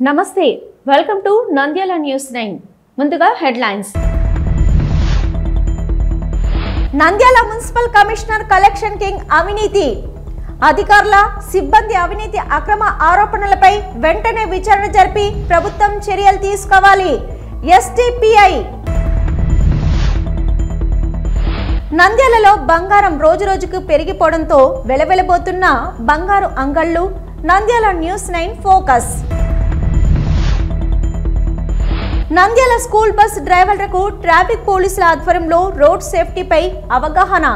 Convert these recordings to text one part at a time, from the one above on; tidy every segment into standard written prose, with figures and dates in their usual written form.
నమస్తే welcome to Nandyal news 9 ముందుగా headlines Nandyal municipal commissioner collection king అవినీతి అధికారుల సిబ్బంది అవినీతి అక్రమ ఆరోపణలపై వెంటనే విచారణ జరిపి ప్రభుత్వం చర్యలు తీసుకోవాలి ఎస్టీపీఐ నంద్యాలలో బంగారం రోజురోజుకు పెరిగిపోవడంతో వెలవెలబోతున్న బంగారు అంగళ్ళు Nandyal news 9 focus Nandyal school bus డ్రైవర్లకు ట్రాఫిక్ పోలీసుల ఆధ్వర్యంలో రోడ్ సేఫ్టీపై అవగాహన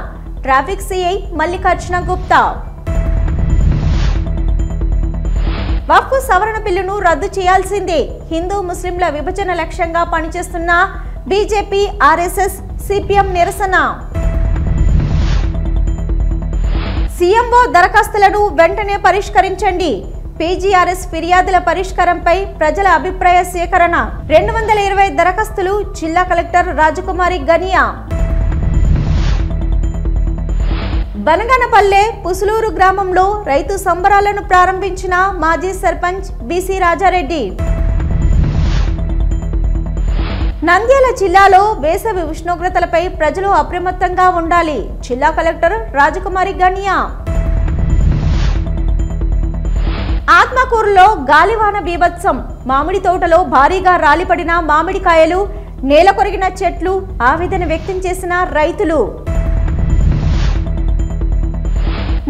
ట్రాఫిక్ సిఐ మల్లికార్జున గుప్తా వక్ఫ్ సవరణ బిల్లును రద్దు చేయాల్సిందే హిందూ ముస్లింల విభజన లక్ష్యంగా పనిచేస్తున్న బీజేపీ ఆర్ఎస్ఎస్ సిపిఎం నిరసన సీఎంఓ దరఖాస్తులను వెంటనే పరిష్కరించండి పీజీఆర్ఎస్ ఫిర్యాదుల పరిష్కారంపై ప్రజల అభిప్రాయ సేకరణ 220 దరఖాస్తులు జిల్లా కలెక్టర్ రాజకుమారి గనియా బనగనపల్లె పుసులూరు గ్రామంలో రైతు సంబరాలను ప్రారంభించిన మాజీ సర్పంచ్ బీసీ రాజారెడ్డి నంద్యాల జిల్లాలో వేసవి ఉష్ణోగ్రతలపై ప్రజలు అప్రమత్తంగా ఉండాలి జిల్లా కలెక్టర్ రాజకుమారి గనియా ఆత్మకూరులో గాలివాన బీభత్సం మామిడి తోటలో భారీగా రాలిపడిన మామిడికాయలు నేల కొరిగిన చెట్లు ఆవేదన వ్యక్తం చేసిన రైతులు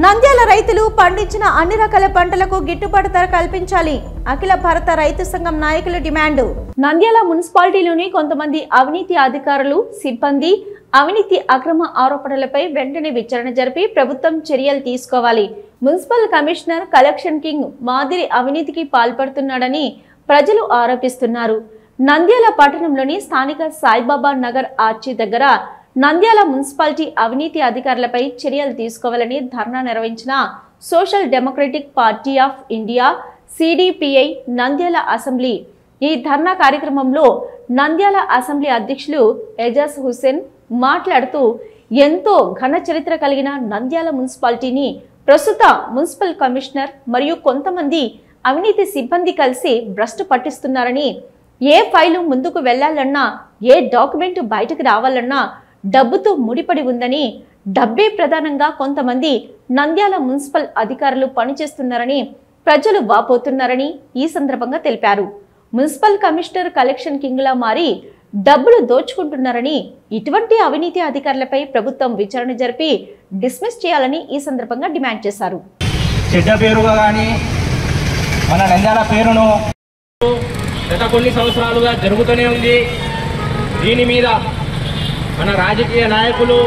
నంద్యాల రైతులు పండించిన అన్ని రకాల పంటలకు గిట్టుబాటు ధర కల్పించాలి అఖిల భారత రైతు సంఘం నాయకులు డిమాండ్ నంద్యాల మున్సిపాలిటీలోని కొంతమంది అవినీతి అధికారులు సిబ్బంది అవినీతి అక్రమ ఆరోపణలపై వెంటనే విచారణ జరిపి ప్రభుత్వం చర్యలు తీసుకోవాలి మున్సిపల్ కమిషనర్ కలెక్షన్ కింగ్ మాదిరి అవినీతికి పాల్పడుతున్నాడని ప్రజలు ఆరోపిస్తున్నారు నంద్యాల పట్టణంలోని స్థానిక సాయిబాబా నగర్ ఆర్చి దగ్గర నంద్యాల మున్సిపాలిటీ అవినీతి అధికారులపై చర్యలు తీసుకోవాలని ధర్నా నిర్వహించిన social democratic party of India SDPI Nandyal assembly ఈ ధర్నా కార్యక్రమంలో నంద్యాల అసెంబ్లీ అధ్యక్షులు ఎజాజ్ హుసేన్ మాట్లాడుతూ ఎంతో ఘన చరిత్ర కలిగిన నంద్యాల మున్సిపాలిటీని ప్రస్తుత మున్సిపల్ కమిషనర్ మరియు కొంతమంది అవినీతి సిబ్బంది కలిసి భ్రష్టు పట్టిస్తున్నారని ఏ ఫైలు ముందుకు వెళ్లాలన్నా ఏ డాక్యుమెంట్ బయటకు రావాలన్నా డబ్బుతో ముడిపడి ఉందని డబ్బే ప్రధానంగా కొంతమంది నంద్యాల మున్సిపల్ అధికారులు పనిచేస్తున్నారని ప్రజలు వాపోతున్నారని ఈ సందర్భంగా తెలిపారు మున్సిపల్ కమిషనర్ కలెక్షన్ కింగ్ లా మారి డబ్బులు దోచుకుంటున్నారని ఇటువంటి అవినీతి అధికారులపై ప్రభుత్వం విచారణ జరిపి డిస్మిస్ చేయాలని ఈ సందర్భంగా డిమాండ్ చేశారు. చెడ్డ పేరుగా గాని మన నంద్యాల పేరును గత కొన్ని సంవత్సరాలుగా జరుగుతూనే ఉంది. దీని మీద మన రాజకీయ నాయకులు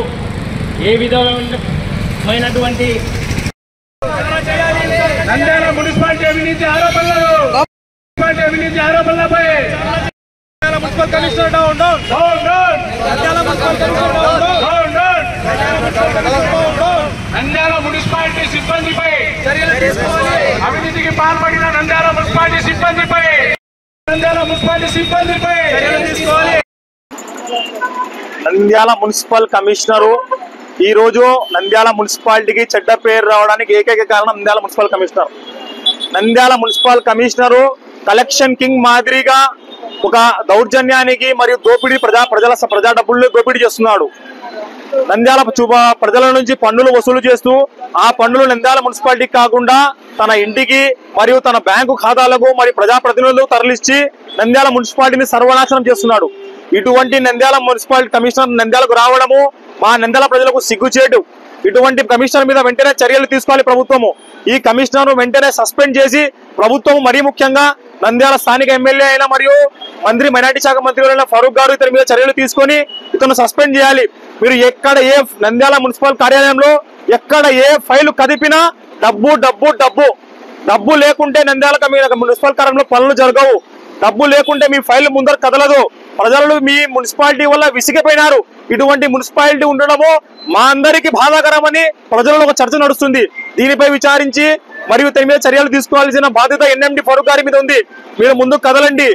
ఏ విధమైనటువంటి నంద్యాల మున్సిపాలిటీ అవినీతి ఆరోపణలపై municipal commissioner down down Nandyal municipal commissioner down down Nandyal municipality సిబ్బందిపై చర్యలు తీసుకోవాలి. అవినీతికి పాల్పడిన నంద్యాల మున్సిపాలిటీ సిబ్బందిపై చర్యలు తీసుకోవాలి. నంద్యాల మున్సిపల్ కమిషనరు ఈ రోజు నంద్యాల మున్సిపాలిటీకి చెడ్డ పేరు రావడానికి ఏకైక కారణం Nandyal municipal commissioner. Nandyal municipal commissioner collection king మాదిరిగా ఒక దౌర్జన్యానికి మరియు దోపిడీ ప్రజా డబ్బుల్ని దోపిడీ చేస్తున్నాడు. నంద్యాల ప్రజల నుంచి పన్నులు వసూలు చేస్తూ ఆ పన్నులు నంద్యాల మున్సిపాలిటీకి కాకుండా తన ఇంటికి మరియు తన బ్యాంకు ఖాతాలకు మరియు ప్రజాప్రతినిధులకు తరలించి నంద్యాల మున్సిపాలిటీని సర్వనాశనం చేస్తున్నాడు. ఇటువంటి నంద్యాల మున్సిపాలిటీ కమిషనర్ నంద్యాలకు రావడము మా నంద్యాల ప్రజలకు సిగ్గుచేటు. ఇటువంటి కమిషనర్ మీద వెంటనే చర్యలు తీసుకోవాలి ప్రభుత్వము. ఈ కమిషనర్ వెంటనే సస్పెండ్ చేసి ప్రభుత్వం మరీ ముఖ్యంగా నంద్యాల స్థానిక ఎమ్మెల్యే అయిన మరియు మంత్రి మైనార్టీ శాఖ మంత్రి ఫరూక్ గారు ఇతని మీద చర్యలు తీసుకొని ఇతను సస్పెండ్ చేయాలి. మీరు ఎక్కడ ఏ నంద్యాల మున్సిపల్ కార్యాలయంలో ఎక్కడ ఏ ఫైలు కదిపినా డబ్బు డబ్బు డబ్బు డబ్బు లేకుంటే నంద్యాల మున్సిపల్ కార్యాలయంలో పనులు జరగవు. డబ్బు లేకుంటే మీ ఫైల్ ముందర కదలదు. ప్రజలు మీ మున్సిపాలిటీ వల్ల విసిగిపోయినారు. ఇటువంటి మున్సిపాలిటీ ఉండడము మా అందరికీ బాధాకరమని ప్రజలలో ఒక చర్చ నడుస్తుంది. దీనిపై విచారించి మరియు దీని మీద చర్యలు తీసుకోవాల్సిన బాధ్యత ఎన్ఎండి ఫరూక్ గారి మీద ఉంది. మీరు ముందుకు కదలండి.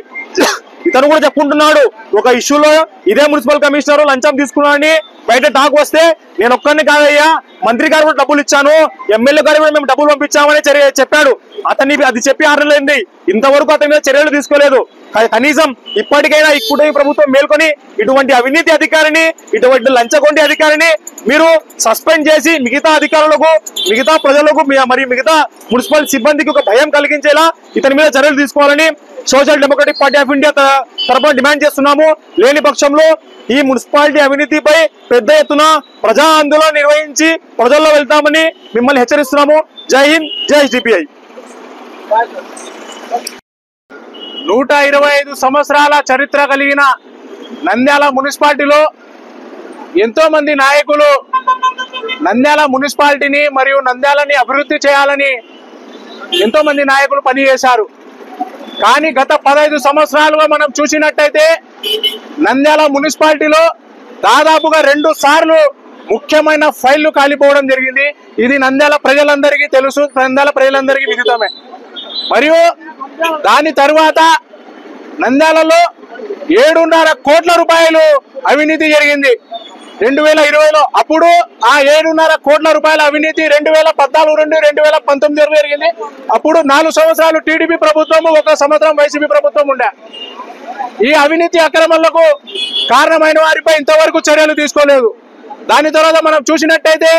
ఇతను కూడా చెప్పుకుంటున్నాడు ఒక ఇష్యూలో ఇదే మున్సిపల్ కమిషనర్ లంచం తీసుకున్నాడని బయట టాక్ వస్తే నేను ఒక్కరిని కాదయ్యా మంత్రి గారు కూడా డబ్బులు ఇచ్చాను, ఎమ్మెల్యే గారు కూడా మేము డబ్బులు పంపించామని చెప్పాడు. అతన్ని అది చెప్పి 6 నెలలైంది, ఇంతవరకు అతని మీద చర్యలు తీసుకోలేదు. కనీసం ఇప్పటికైనా ఇప్పుడు ప్రభుత్వం మేల్కొని ఇటువంటి అవినీతి అధికారిని, ఇటువంటి లంచగొండి అధికారిని మీరు సస్పెండ్ చేసి మిగతా అధికారులకు, మిగతా ప్రజలకు, మరియు మిగతా మున్సిపల్ సిబ్బందికి ఒక భయం కలిగించేలా ఇతని మీద చర్యలు తీసుకోవాలని social democratic party of India తరఫున డిమాండ్ చేస్తున్నాము. లేని పక్షంలో ఈ మున్సిపాలిటీ అవినీతిపై పెద్ద ఎత్తున ప్రజా ఆందోళన నిర్వహించి ప్రజల్లో వెళ్తామని మిమ్మల్ని హెచ్చరిస్తున్నాము. జై హింద్, జై సిపిఐ. 125 సంవత్సరాల చరిత్ర కలిగిన నంద్యాల మున్సిపాలిటీలో ఎంతో మంది నాయకులు నంద్యాల మున్సిపాలిటీని మరియు నంద్యాలని అభివృద్ధి చేయాలని ఎంతో మంది నాయకులు పనిచేశారు. కానీ గత 15 సంవత్సరాలుగా మనం చూసినట్టయితే నంద్యాల మున్సిపాలిటీలో దాదాపుగా 2 సార్లు ముఖ్యమైన ఫైళ్లు కాలిపోవడం జరిగింది. ఇది నంద్యాల ప్రజలందరికీ తెలుసు, నంద్యాల ప్రజలందరికీ విదితమే. మరియు దాని తరువాత నంద్యాలలో 7.5 కోట్ల రూపాయలు అవినీతి జరిగింది 2020లో. అప్పుడు ఆ 7.5 కోట్ల రూపాయల అవినీతి 2014 నుండి 2019 వరకు జరిగింది. అప్పుడు 4 సంవత్సరాలు టీడీపీ ప్రభుత్వం, 1 సంవత్సరం వైసీపీ ప్రభుత్వం ఉండే. ఈ అవినీతి అక్రమాలకు కారణమైన వారిపై ఇంతవరకు చర్యలు తీసుకోలేదు. దాని తర్వాత మనం చూసినట్టయితే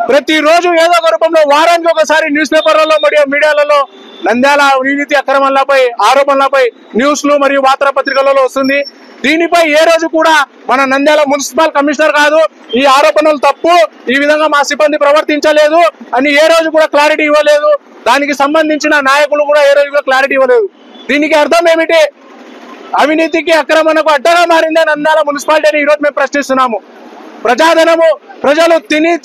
ప్రతిరోజు ఏదో ఒక రూపంలో వారానికి ఒకసారి న్యూస్ పేపర్లలో మరియు మీడియాలలో నంద్యాల అవినీతి అక్రమాలపై, ఆరోపణలపై న్యూస్లు మరియు వార్తాపత్రికలలో వస్తుంది. దీనిపై ఏ రోజు కూడా మన నంద్యాల మున్సిపల్ కమిషనర్ కాదు, ఈ ఆరోపణలు తప్పు, ఈ విధంగా మా సిబ్బంది ప్రవర్తించలేదు అని ఏ రోజు కూడా క్లారిటీ ఇవ్వలేదు. దానికి సంబంధించిన నాయకులు కూడా ఏ రోజు కూడా క్లారిటీ ఇవ్వలేదు. దీనికి అర్థం ఏమిటి? అవినీతికి అక్రమణకు అడ్డగా మారిందే నంద్యాల మున్సిపాలిటీ అని ఈరోజు మేము ప్రశ్నిస్తున్నాము. ప్రజాధనము ప్రజలు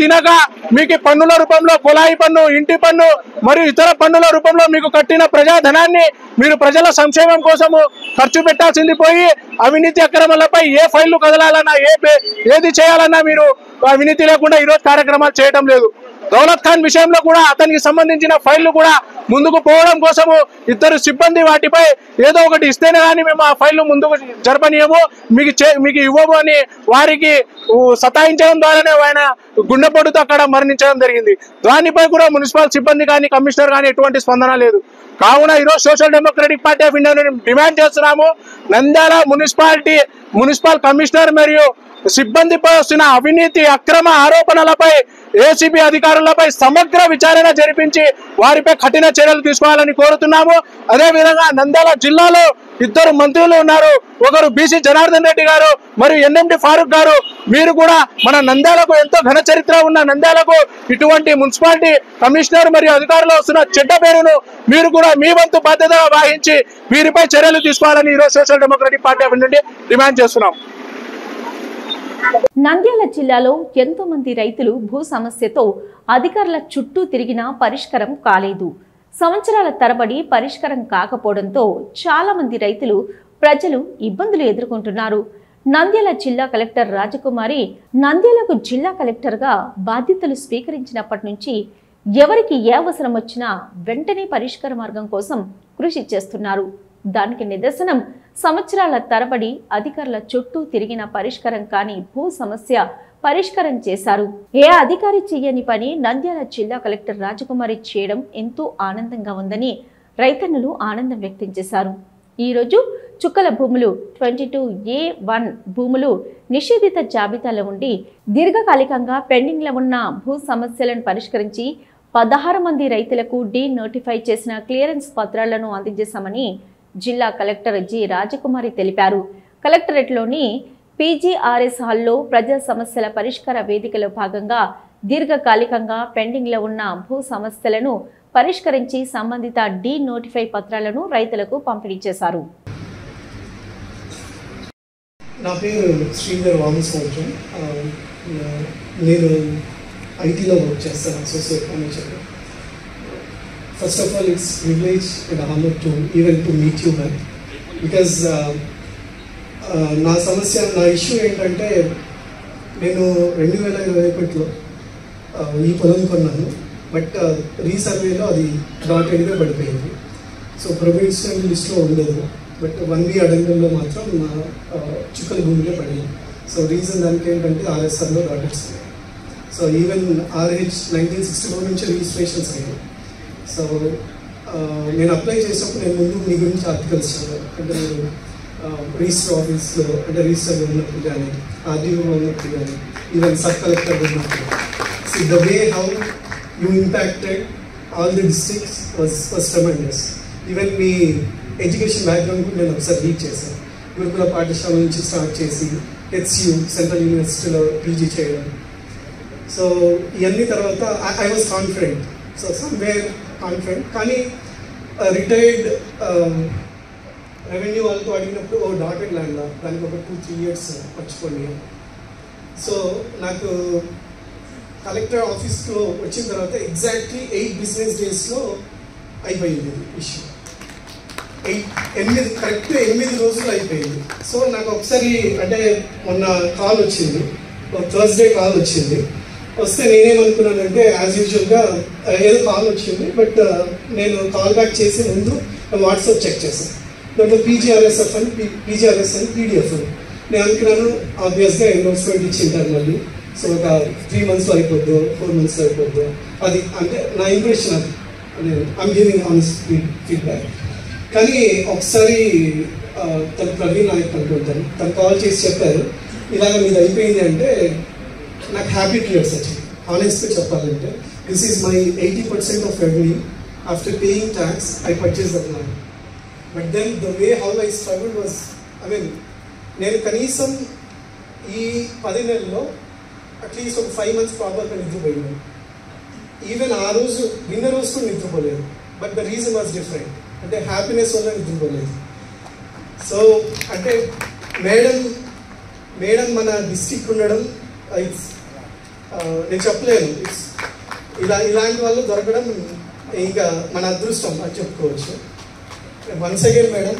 తినక మీకు పన్నుల రూపంలో కుళాయి పన్ను, ఇంటి పన్ను మరియు ఇతర పన్నుల రూపంలో మీకు కట్టిన ప్రజాధనాన్ని మీరు ప్రజల సంక్షేమం కోసము ఖర్చు పెట్టాల్సింది పోయి అవినీతి అక్రమాలపై ఏ ఫైళ్లు కదలాలన్నా, ఏది చేయాలన్నా మీరు అవినీతి లేకుండా ఈరోజు కార్యక్రమాలు చేయడం లేదు. దౌలత్ ఖాన్ విషయంలో కూడా అతనికి సంబంధించిన ఫైళ్లు కూడా ముందుకు పోవడం కోసము 2 సిబ్బంది వాటిపై ఏదో ఒకటి ఇస్తేనే కానీ మేము ఆ ఫైళ్లు ముందుకు జరపనీయము, మీకు ఇవ్వము అని వారికి సతాయించడం ద్వారానే ఆయన గుండెపోటుతో అక్కడ మరణించడం జరిగింది. దానిపై కూడా మున్సిపల్ సిబ్బంది కానీ, కమిషనర్ కానీ ఎటువంటి స్పందన లేదు. కావున ఈరోజు social democratic party of India demand చేస్తున్నాము. నంద్యాల మున్సిపల్ కమిషనర్ మరియు సిబ్బందిపై వస్తున్న అవినీతి అక్రమ ఆరోపణలపై ఏసీబీ అధికారులపై సమగ్ర విచారణ జరిపించి వారిపై కఠిన చర్యలు తీసుకోవాలని కోరుతున్నాము. అదేవిధంగా నంద్యాల జిల్లాలో 2 మంత్రులు ఉన్నారు. ఒకరు బీసీ జనార్దన్ రెడ్డి గారు మరియు ఎన్ఎండి ఫారూక్ గారు. మీరు కూడా మన నంద్యాలకు ఎంతో ఘన చరిత్ర ఉన్న నంద్యాలకు ఇటువంటి మున్సిపాలిటీ కమిషనర్ మరియు అధికారులు వస్తున్న చెడ్డ పేరును మీరు కూడా మీ వంతు బాధ్యతగా వహించి వీరిపై చర్యలు తీసుకోవాలని ఈరోజు social democratic party of India demand చేస్తున్నాం. నంద్యాల జిల్లాలో ఎంతో మంది రైతులు భూ సమస్యతో అధికారుల చుట్టూ తిరిగినా పరిష్కారం కాలేదు. సంవత్సరాల తరబడి పరిష్కారం కాకపోవడంతో చాలా మంది రైతులు, ప్రజలు ఇబ్బందులు ఎదుర్కొంటున్నారు. నంద్యాల జిల్లా కలెక్టర్ రాజకుమారి నంద్యాలకు జిల్లా కలెక్టర్గా బాధ్యతలు స్వీకరించినప్పటి నుంచి ఎవరికి ఏ అవసరం వచ్చినా వెంటనే పరిష్కార మార్గం కోసం కృషి చేస్తున్నారు. దానికి నిదర్శనం సంవత్సరాల తరబడి అధికారుల చుట్టూ తిరిగిన పరిష్కారం కాని భూ సమస్య పరిష్కారం చేశారు. ఏ అధికారి చేయని పని నంద్యాల జిల్లా కలెక్టర్ రాజకుమారి చేయడం ఎంతో ఆనందంగా ఉందని రైతన్నులు ఆనందం వ్యక్తం చేశారు. ఈరోజు చుక్కల భూములు 22A1 భూములు నిషేధిత జాబితాలో ఉండి దీర్ఘకాలికంగా పెండింగ్లో ఉన్న భూ సమస్యలను పరిష్కరించి 16 మంది రైతులకు డీనోటిఫై చేసిన క్లియరెన్స్ పత్రాలను అందజేశామని జిల్లా కలెక్టర్ జి రాజకుమారి తెలిపారు. కలెక్టరేట్లోని పీజీఆర్ఎస్ హాల్లో ప్రజా సమస్యల పరిష్కార వేదికలో భాగంగా దీర్ఘకాలికంగా పెండింగ్లో ఉన్న భూ సమస్యలను పరిష్కరించి సంబంధిత డీనోటిఫై పత్రాలను రైతులకు పంపిణీ చేశారు. నా పేరు శ్రీధర్ వామస్వామి. నేను ఐటీలో వర్క్ చేస్తాను, associate manager. First of all, it's privilege and honor to meet you, man. Because నా సమస్య, నా ఇష్యూ ఏంటంటే నేను 2021లో ఈ పొలం కొన్నాను. బట్ రీసర్వేలో అది డాటెడ్గా పడిపోయింది. సో ప్రొవిన్షియల్ లిస్ట్లో ఉండదు. బట్ 1B అడంగల్లో మాత్రం చుక్కల భూమిలో పడింది. సో రీజన్ దానికి ఏంటంటే ఆర్ఎస్ఆర్లో డాటర్స్. సో ఈవెన్ RH 1964 నుంచి రిజిస్ట్రేషన్స్ అయ్యాయి. సో నేను అప్లై చేసినప్పుడు నేను ముందు మీ గురించి ఆర్టికల్స్ చదివాను. అంటే నేను రిజిస్టర్ ఆఫీస్లో అంటే రిజిస్టర్లో ఉన్నప్పుడు కానీ RDOలో ఉన్నప్పుడు కానీ ఈవెన్ సబ్ కలెక్టర్లో ఉన్నప్పుడు the way how you impacted all the districts was tremendous. Even me education background కూడా నేను ఒకసారి రీడ్ చేశాను. గురుకుల పాఠశాల నుంచి స్టార్ట్ చేసి HU సెంట్రల్ యూనివర్సిటీలో PG చేయడం. సో ఇవన్నీ తర్వాత I was confident. So somewhere confident. కానీ రిటైర్డ్ రెవెన్యూ వాళ్ళతో అడిగినప్పుడు డాటెడ్ ల్యాండ్లో దానికి ఒక 2-3 years మర్చిపోండి. సో నాకు కలెక్టర్ ఆఫీస్లో వచ్చిన తర్వాత ఎగ్జాక్ట్లీ 8 business daysలో అయిపోయింది ఇష్యూ. 8 రోజులు అయిపోయింది. సో నాకు ఒకసారి అంటే మొన్న కాల్ వచ్చింది, థర్స్డే కాల్ వచ్చింది. వస్తే నేనేమనుకున్నానంటే యాజ్ యూజువల్గా ఏదో కాల్ వచ్చింది, బట్ నేను కాల్ బ్యాక్ చేసే ముందు వాట్సాప్ చెక్ చేశాను. దాంట్లో PGRS అని PDF అని నేను అనుకున్నాను. ఆబ్వియస్గా ఎన్రోల్మెంట్ ఇచ్చింటారు మళ్ళీ. సో ఒక 3 monthsలో అయిపోద్దు, 4 monthsలో అయిపోద్దు. అది అంటే నా ఇంప్రెషన్. అది ఐమ్ గివింగ్ ఆనెస్ట్ ఫీడ్బ్యాక్. కానీ ఒకసారి తను ప్రవీణ్ నాయక్ అనుకుంటాను, తను కాల్ చేసి చెప్పారు ఇలాగ మీది అయిపోయింది అంటే నాకు హ్యాపీ టీయర్స్ వచ్చింది. ఆనెస్ట్గా చెప్పాలంటే this is my 80% of revenue. After paying tax I purchase that land. But then the way how I struggle was నేను కనీసం ఈ 10 నెలల్లో అట్లీస్ట్ ఒక 5 months ప్రాపర్గా నిద్రపోయినాను. ఈవెన్ ఆ రోజు నిన్న రోజు కూడా నిద్రపోలేదు. But the reason was different. అంటే హ్యాపీనెస్ వల్ల నిద్రపోలేదు. సో అంటే మేడం మన డిస్ట్రిక్ట్ ఉండడం నేను చెప్పలేను. ఇలాంటి వాళ్ళు దొరకడం ఇంకా మన అదృష్టం అని చెప్పుకోవచ్చు. వన్స్ అగైన్ మేడం,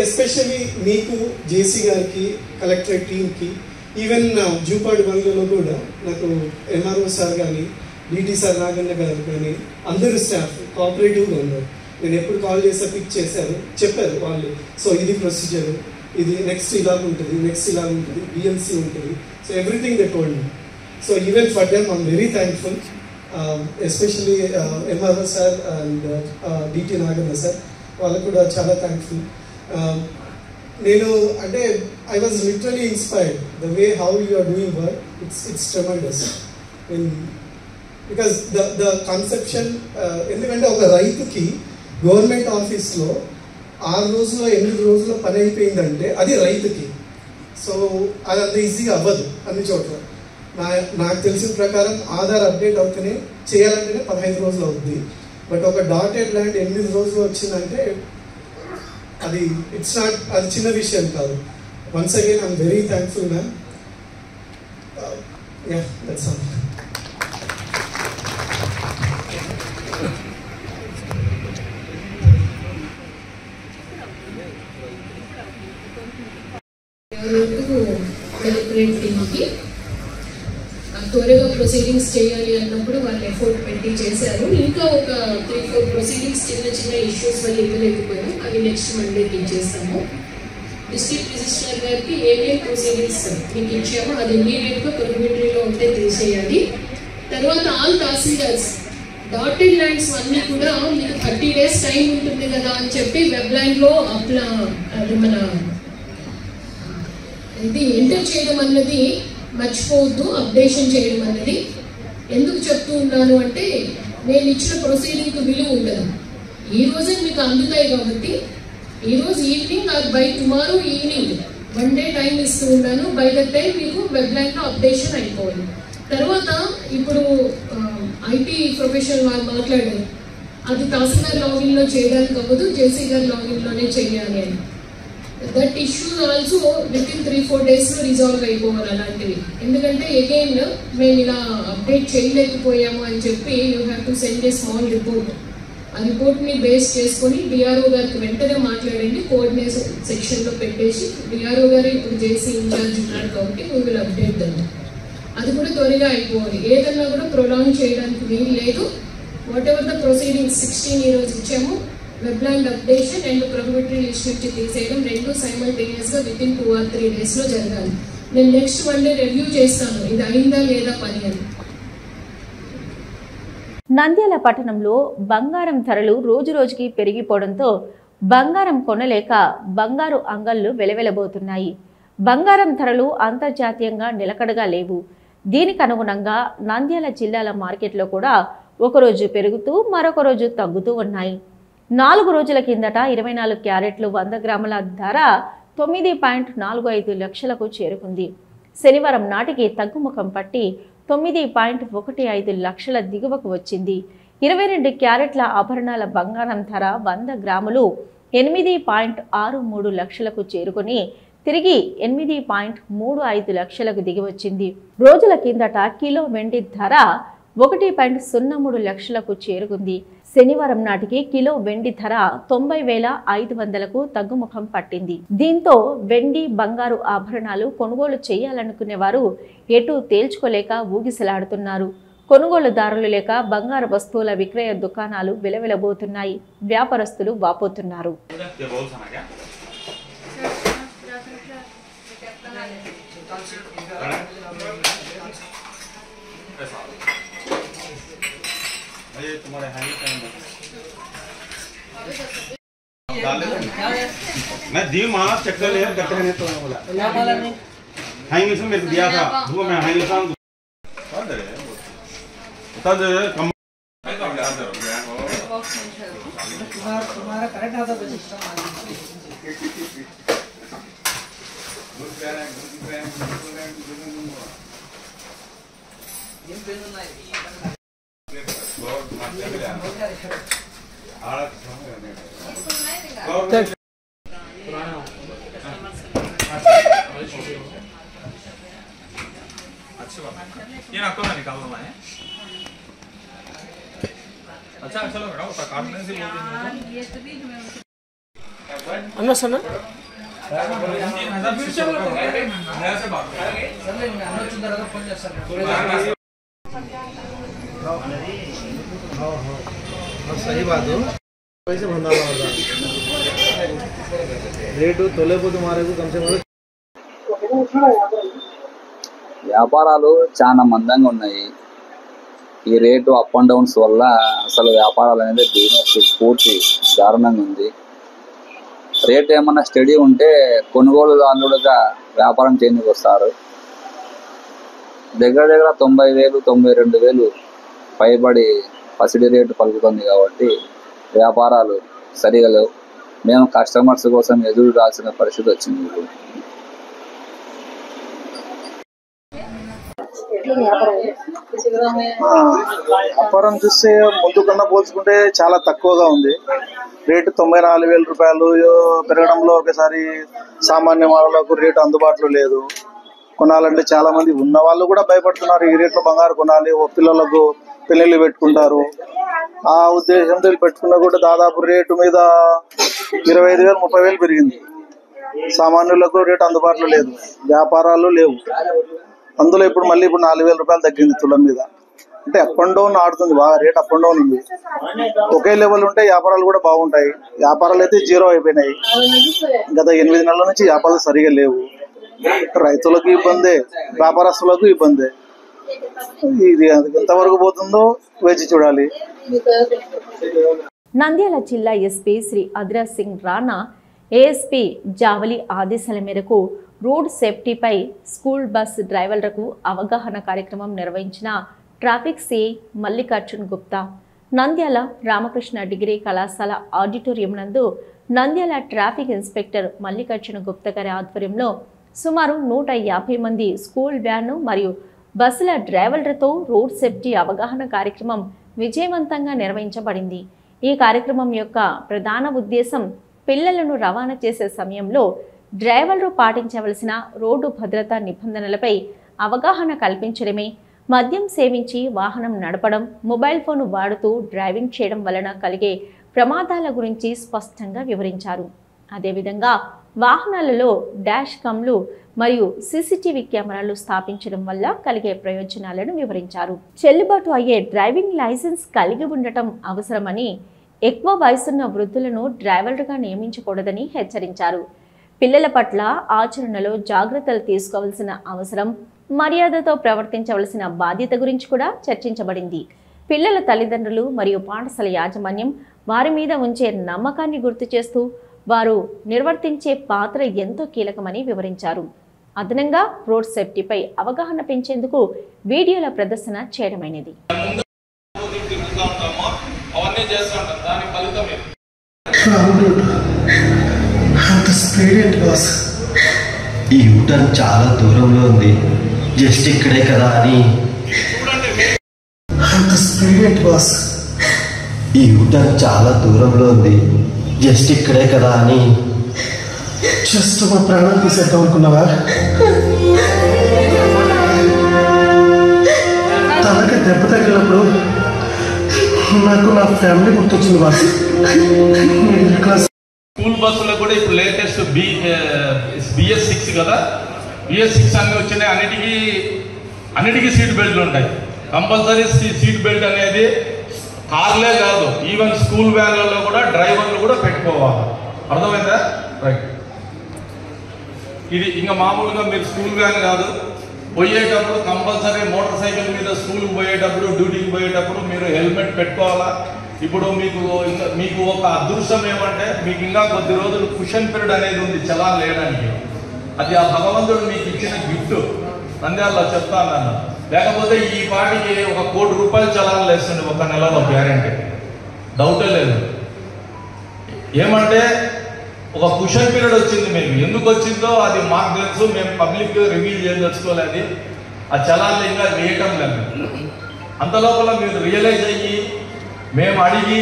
ఎస్పెషల్లీ మీకు, జేసీ గారికి, కలెక్టరేట్ టీమ్కి, ఈవెన్ జూపాడు బంగ్లాలో కూడా నాకు MRO సార్ కానీ DT సార్ నాగన్న గారు కానీ అందరూ స్టాఫ్ కోఆపరేటివ్గా ఉన్నారు. నేను ఎప్పుడు కాల్ చేస్తే పిక్ చేశారు, చెప్పారు వాళ్ళు. సో ఇది ప్రొసీజర్, ఇది నెక్స్ట్ ఇలాగ ఉంటుంది, నెక్స్ట్ ఇలాగ ఉంటుంది, BMC ఉంటుంది. So everything they told me. So even for them I'm very thankful. Especially MRO sir and DT Naganna sir, వాళ్ళకు కూడా చాలా థ్యాంక్ఫుల్. నేను అంటే I was literally inspired the way how you are doing work. It's tremendous. Because the conception, ఎందుకంటే ఒక రైతుకి government ఆఫీస్లో 6 రోజుల్లో 8 రోజుల్లో పని అయిపోయిందంటే అది రైతుకి. సో అది అంత ఈజీగా అవ్వదు అన్ని చోట్ల. నాకు తెలిసిన ప్రకారం ఆధార్ అప్డేట్ అవుతూనే చేయాలంటేనే 15 రోజులు అవుతుంది. బట్ ఒక డాటెడ్ ల్యాండ్ 8 రోజులు వచ్చిందంటే అది ఇట్స్ నాట్, అది చిన్న విషయం కాదు. Once again I'm very thankful ma'am. Yeah, that's all. Collectorate టీమ్కి త్వరగా ప్రొసీడింగ్స్ చేయాలి అన్నప్పుడు వాళ్ళు ఎఫర్ట్ పెట్టి చేశారు. ఇంకా ఒక 3-4 ప్రొసీడింగ్స్ చిన్న ఇష్యూస్ వల్ల ఇవ్వలేకపోయాం. అవి నెక్స్ట్ మండేకి ఇచ్చేస్తాము. డిస్ట్రిక్ట్ రిజిస్ట్రార్ గారికి ఏమేమి ప్రొసీడింగ్స్ మీకు ఇచ్చామో అది ఇమీడియట్గా ప్రొహిబిటరీలో ఉంటే తీసేయాలి. తర్వాత ఆల్ తహసీల్దార్స్ డాటెడ్ ల్యాండ్స్ అన్నీ కూడా మీకు 30 days టైం ఉంటుంది కదా అని చెప్పి వెబ్లైన్లో అది మన ఇది ఎంటర్ చేయడం అన్నది మర్చిపోవద్దు, అప్డేషన్ చేయడం అన్నది. ఎందుకు చెప్తూ ఉన్నాను అంటే నేను ఇచ్చిన ప్రొసీడింగ్కి విలువ ఉండదు. ఈ రోజే మీకు అందుతాయి కాబట్టి ఈరోజు evening or by tomorrow evening 1 day time ఇస్తూ ఉన్నాను. బై ద టైం మీకు వెబ్లైన్లో అప్డేషన్ అయిపోవాలి. తర్వాత ఇప్పుడు IT ప్రొఫెషనల్ వాళ్ళు మాట్లాడారు, అది తహసీల్దార్ లాగిన్లో చేయడానికి అవ్వదు, జేసీ గారి లాగిన్లోనే చేయాలి అని. That issue also with in 3-4 daysలో రిజాల్వ్ అయిపోవాలి అలాంటివి. ఎందుకంటే అగైన్ మేము ఇలా అప్డేట్ చేయలేకపోయాము అని చెప్పి you have to send a small report. ఆ రిపోర్ట్ని బేస్ చేసుకొని DRO గారికి వెంటనే మాట్లాడండి, కోఆర్డినేషన్ సెక్షన్లో పెట్టేసి DRO గారు ఇప్పుడు జేసీ ఇన్ఛార్జ్ ఉన్నారు కాబట్టి వీ విల్ అప్డేట్ దమ్. అది కూడా త్వరగా అయిపోవాలి. ఏదన్నా కూడా ప్రొలాంగ్ చేయడానికి వీలు లేదు. వాట్ ఎవర్ ద ప్రొసీడింగ్స్ 16 ఈ రోజు ఇచ్చాము. Webland updation and prohibitory list నుంచి తీసేయడం రెండు సైమల్టేనియస్గా విత్ ఇన్ 2 or 3 డేస్లో జరగాలి. నేను నెక్స్ట్ 1 day రివ్యూ చేస్తాను ఇది అయిందా లేదా పని అని. నంద్యాల పట్టణంలో బంగారం ధరలు రోజురోజుకి పెరిగిపోవడంతో బంగారం కొనలేక బంగారు అంగళ్ళు వెలవెలబోతున్నాయి. బంగారం ధరలు అంతర్జాతీయంగా నిలకడగా లేవు. దీనికి అనుగుణంగా నంద్యాల జిల్లాల మార్కెట్లో కూడా ఒకరోజు పెరుగుతూ మరొక రోజు తగ్గుతూ ఉన్నాయి. 4 రోజుల కిందట 24 క్యారెట్లు 100 గ్రాముల ధర 9.45 లక్షలకు చేరుకుంది. శనివారం నాటికి తగ్గుముఖం పట్టి 9.15 లక్షల దిగువకు వచ్చింది. 22 క్యారెట్ల ఆభరణాల బంగారం ధర 100 గ్రాములు 8.63 లక్షలకు చేరుకుని తిరిగి 8.35 లక్షలకు దిగివచ్చింది. రోజుల కిందట కిలో వెండి ధర 1.03 లక్షలకు చేరుకుంది. శనివారం నాటికి కిలో వెండి ధర 90,500కు తగ్గుముఖం పట్టింది. దీంతో వెండి బంగారు ఆభరణాలు కొనుగోలు చేయాలనుకునే వారు ఎటు తేల్చుకోలేక ఊగిసలాడుతున్నారు. కొనుగోలుదారులు లేక బంగారు వస్తువుల విక్రయ దుకాణాలు విలవిలబోతున్నాయి. వ్యాపారస్తులు వాపోతున్నారు. मैं दी माला चक्कर ले करते हैं तो बोला हाइंग से मेरे को दिया था वो मैं हाइंग से बता दे कम तुम्हारा करेक्ट आता है सिस्टम ये आपको ना निकालना है. अच्छा चलो बेटा वो काटने से बोल देंगे. अन्ना सना 3000 नया से बात सही बात हो पैसे भंडार रेट तोले मारे को कम से कम వ్యాపారాలు చాలా మందంగా ఉన్నాయి. ఈ రేటు అప్ అండ్ డౌన్స్ వల్ల అసలు వ్యాపారాలు అనేది బిజినెస్ పూర్తి దారుణంగా ఉంది. రేట్ ఏమన్నా స్టడీ ఉంటే కొనుగోలుదారులుగా వ్యాపారం చేయడానికి వస్తారు. దగ్గర 90,000 92,000 పైబడి పసిడి రేటు పలుకుతుంది కాబట్టి వ్యాపారాలు సరిగా లేవు. మేము కస్టమర్స్ కోసం ఎదురు రాసిన పరిస్థితి వచ్చింది. వ్యాపారం చూస్తే ముందు కన్నా పోల్చుకుంటే చాలా తక్కువగా ఉంది. రేటు 94,000 రూపాయలు పెరగడంలో ఒకసారి సామాన్య వాళ్ళకు రేటు అందుబాటులో లేదు. కొనాలంటే చాలా మంది ఉన్న వాళ్ళు కూడా భయపడుతున్నారు. ఈ రేట్లో బంగారు కొనాలి, పిల్లలకు పెళ్లిళ్ళు పెట్టుకుంటారు. ఆ ఉద్దేశంతో పెట్టుకున్నా కూడా దాదాపు రేటు మీద 25,000 30,000 పెరిగింది. సామాన్యులకు రేటు అందుబాటులో లేదు, వ్యాపారాలు లేవు. అందులో ఇప్పుడు 4,000 రూపాయలు తగ్గింది తులం మీద. అంటే అప్ అండ్ డౌన్ ఆడుతుంది బాగా, రేట్ అప్ అండ్ డౌన్ ఉంది. ఒకే లెవెల్ ఉంటే వ్యాపారాలు కూడా బాగుంటాయి. వ్యాపారాలు అయితే జీరో అయిపోయినాయి. గత 8 నెలల నుంచి వ్యాపారాలు సరిగా లేవు. రైతులకు ఇబ్బందే, వ్యాపారస్తులకు ఇబ్బందే. ఇది ఎంతవరకు పోతుందో వేచి చూడాలి. నంద్యాల జిల్లా ఎస్పీ శ్రీ అద్రాజ్ సింగ్ రాణా ఏఎస్పీ జావలి ఆదేశాల మేరకు రోడ్ సేఫ్టీపై స్కూల్ బస్ డ్రైవర్లకు అవగాహన కార్యక్రమం నిర్వహించిన traffic CI Mallikarjun Gupta Nandyal Ramakrishna degree కళాశాల ఆడిటోరియం నందు నంద్యాల ట్రాఫిక్ ఇన్స్పెక్టర్ మల్లికార్జున గుప్తా గారి ఆధ్వర్యంలో సుమారు 150 మంది స్కూల్ వ్యాన్ మరియు బస్సుల డ్రైవర్లతో రోడ్ సేఫ్టీ అవగాహన కార్యక్రమం విజయవంతంగా నిర్వహించబడింది. ఈ కార్యక్రమం యొక్క ప్రధాన ఉద్దేశం పిల్లలను రవాణా చేసే సమయంలో డ్రైవర్లు పాటించవలసిన రోడ్డు భద్రతా నిబంధనలపై అవగాహన కల్పించడమే. మద్యం సేవించి వాహనం నడపడం, మొబైల్ ఫోన్ వాడుతూ డ్రైవింగ్ చేయడం వలన కలిగే ప్రమాదాల గురించి స్పష్టంగా వివరించారు. అదేవిధంగా వాహనాలలో డాష్ కమ్లు మరియు సీసీటీవీ కెమెరాలు స్థాపించడం వల్ల కలిగే ప్రయోజనాలను వివరించారు. చెల్లుబాటు అయ్యే డ్రైవింగ్ లైసెన్స్ కలిగి ఉండటం అవసరమని, ఎక్కువ వయసున్న వృద్ధులను డ్రైవర్లుగా నియమించకూడదని హెచ్చరించారు. పిల్లల పట్ల ఆచరణలో జాగ్రత్తలు తీసుకోవాల్సిన అవసరం, మర్యాదతో ప్రవర్తించవలసిన బాధ్యత గురించి కూడా చర్చించబడింది. పిల్లల తల్లిదండ్రులు మరియు పాఠశాల యాజమాన్యం వారి మీద ఉంచే నమ్మకాన్ని గుర్తు చేస్తూ వారు నిర్వర్తించే పాత్ర ఎంతో కీలకమని వివరించారు. అదనంగా రోడ్ సేఫ్టీపై అవగాహన పెంచేందుకు వీడియోల ప్రదర్శన చేయడమైనది. ఈ యూటర్న్ చాలా దూరంలో ఉంది, జస్ట్ ఇక్కడే కదా అని. ఈ యూటర్న్ చాలా దూరంలో ఉంది, జస్ట్ ఇక్కడే కదా అని. జస్ట్ మా ప్రాణం తీసేద్దాం అనుకున్నావా? తనకి దెబ్బ తగిలినప్పుడు నాకు నా ఫ్యామిలీ గుర్తొచ్చింది. బాస్ స్కూల్ బస్సులో కూడా ఇప్పుడు లేటెస్ట్ BS6 కదా, BS6 అన్ని వచ్చినాయి. అన్నిటికీ సీట్ బెల్ట్లు ఉంటాయి. కంపల్సరీ సీట్ బెల్ట్ అనేది కార్లే కాదు, ఈవెన్ స్కూల్ వ్యాన్లలో కూడా డ్రైవర్లు కూడా పెట్టుకోవాలి. అర్థమైందా? రైట్. ఇది ఇంకా మామూలుగా మీరు స్కూల్ వ్యాన్ కాదు, పోయేటప్పుడు కంపల్సరీ మోటార్ సైకిల్ మీద స్కూల్కి పోయేటప్పుడు, డ్యూటీకి పోయేటప్పుడు మీరు హెల్మెట్ పెట్టుకోవాలా. ఇప్పుడు మీకు ఒక అదృష్టం ఏమంటే మీకు ఇంకా కొద్ది రోజులు కుషన్ పీరియడ్ అనేది ఉంది చలాన్ లేయడానికి. అది ఆ భగవంతుడు మీకు ఇచ్చిన గిఫ్ట్. నంద్యాలలో చెప్తాను నన్ను, లేకపోతే ఈ పాటికి ఒక ₹1 కోటి చలాన్ వేస్తుంది ఒక నెలలో, గ్యారెంటీ, డౌటే లేదు. ఏమంటే ఒక కుషన్ పీరియడ్ వచ్చింది. మేము ఎందుకు వచ్చిందో అది మాకు తెలుసు, మేము పబ్లిక్ రివీల్ చేయదలుచుకోలేదు. ఆ చలాన్లు ఇంకా వేయటం లేదు. అంత లోపల మీరు రియలైజ్ అయ్యి మేము అడిగి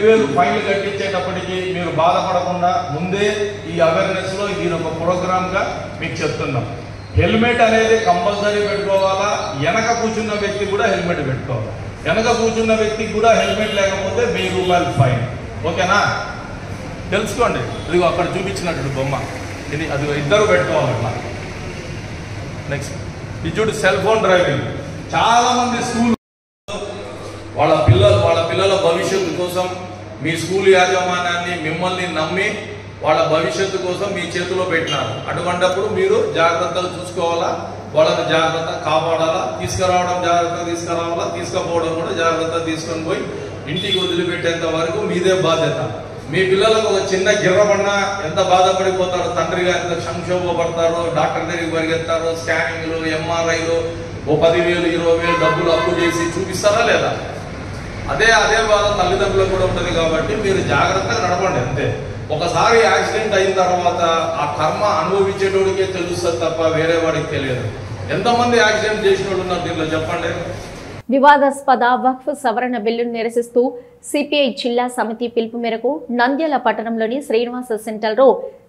వేలు ఫైన్లు కట్టించేటప్పటికి మీరు బాధపడకుండా ముందే ఈ అవేర్నెస్లో ఇది ఒక ప్రోగ్రామ్గా మీకు చెప్తున్నాం. హెల్మెట్ అనేది కంపల్సరీ పెట్టుకోవాలా. వెనక కూర్చున్న వ్యక్తి కూడా హెల్మెట్ పెట్టుకోవాలి. వెనక కూర్చున్న వ్యక్తికి కూడా హెల్మెట్ లేకపోతే ₹1000 ఫైన్. ఓకేనా? తెలుసుకోండి. ఇదిగో అక్కడ చూపించినట్టు బొమ్మ ఇది, అది ఇద్దరు పెట్టుకోవాలి అట్లా. నెక్స్ట్ ఇది చూడు, సెల్ ఫోన్ డ్రైవింగ్. చాలా మంది స్కూల్ వాళ్ళ పిల్లల భవిష్యత్తు కోసం మీ స్కూల్ యాజమాన్యాన్ని మిమ్మల్ని నమ్మి వాళ్ళ భవిష్యత్తు కోసం మీ చేతిలో పెట్టినారు. అటువంటిప్పుడు మీరు జాగ్రత్తలు చూసుకోవాలా, వాళ్ళని జాగ్రత్త కాపాడాలా. తీసుకురావడం జాగ్రత్త తీసుకురావాలా, తీసుకుపోవడం కూడా జాగ్రత్త తీసుకొని పోయి ఇంటికి వదిలిపెట్టేంత వరకు మీదే బాధ్యత. మీ పిల్లలకు ఒక చిన్న గిర్రబడినా ఎంత బాధపడిపోతారో, తండ్రిగా ఎంత సంక్షోభపడతారో, డాక్టర్ దగ్గరికి పరిగెత్తారో, స్కానింగ్లు, MRIలు, ఓ 10,000 20,000 డబ్బులు అప్పు చేసి చూపిస్తారా లేదా? అదే బాధ తల్లిదండ్రులకు కూడా ఉంటుంది. కాబట్టి మీరు జాగ్రత్తగా నడపండి అంతే. ఒకసారి యాక్సిడెంట్ అయిన తర్వాత ఆ కర్మ అనుభవించేటోడికే తెలుస్తుంది తప్ప వేరే వాడికి తెలియదు. ఎంతమంది యాక్సిడెంట్ చేసినోడు ఉన్నారు దీనిలో చెప్పండి. వివాదాస్పద వక్ఫ్ సవరణ బిల్లును నిరసిస్తూ సిపిఐ జిల్లా సమితి పిలుపు మేరకు నంద్యాల పట్టణంలోని శ్రీనివాస సెంటర్లో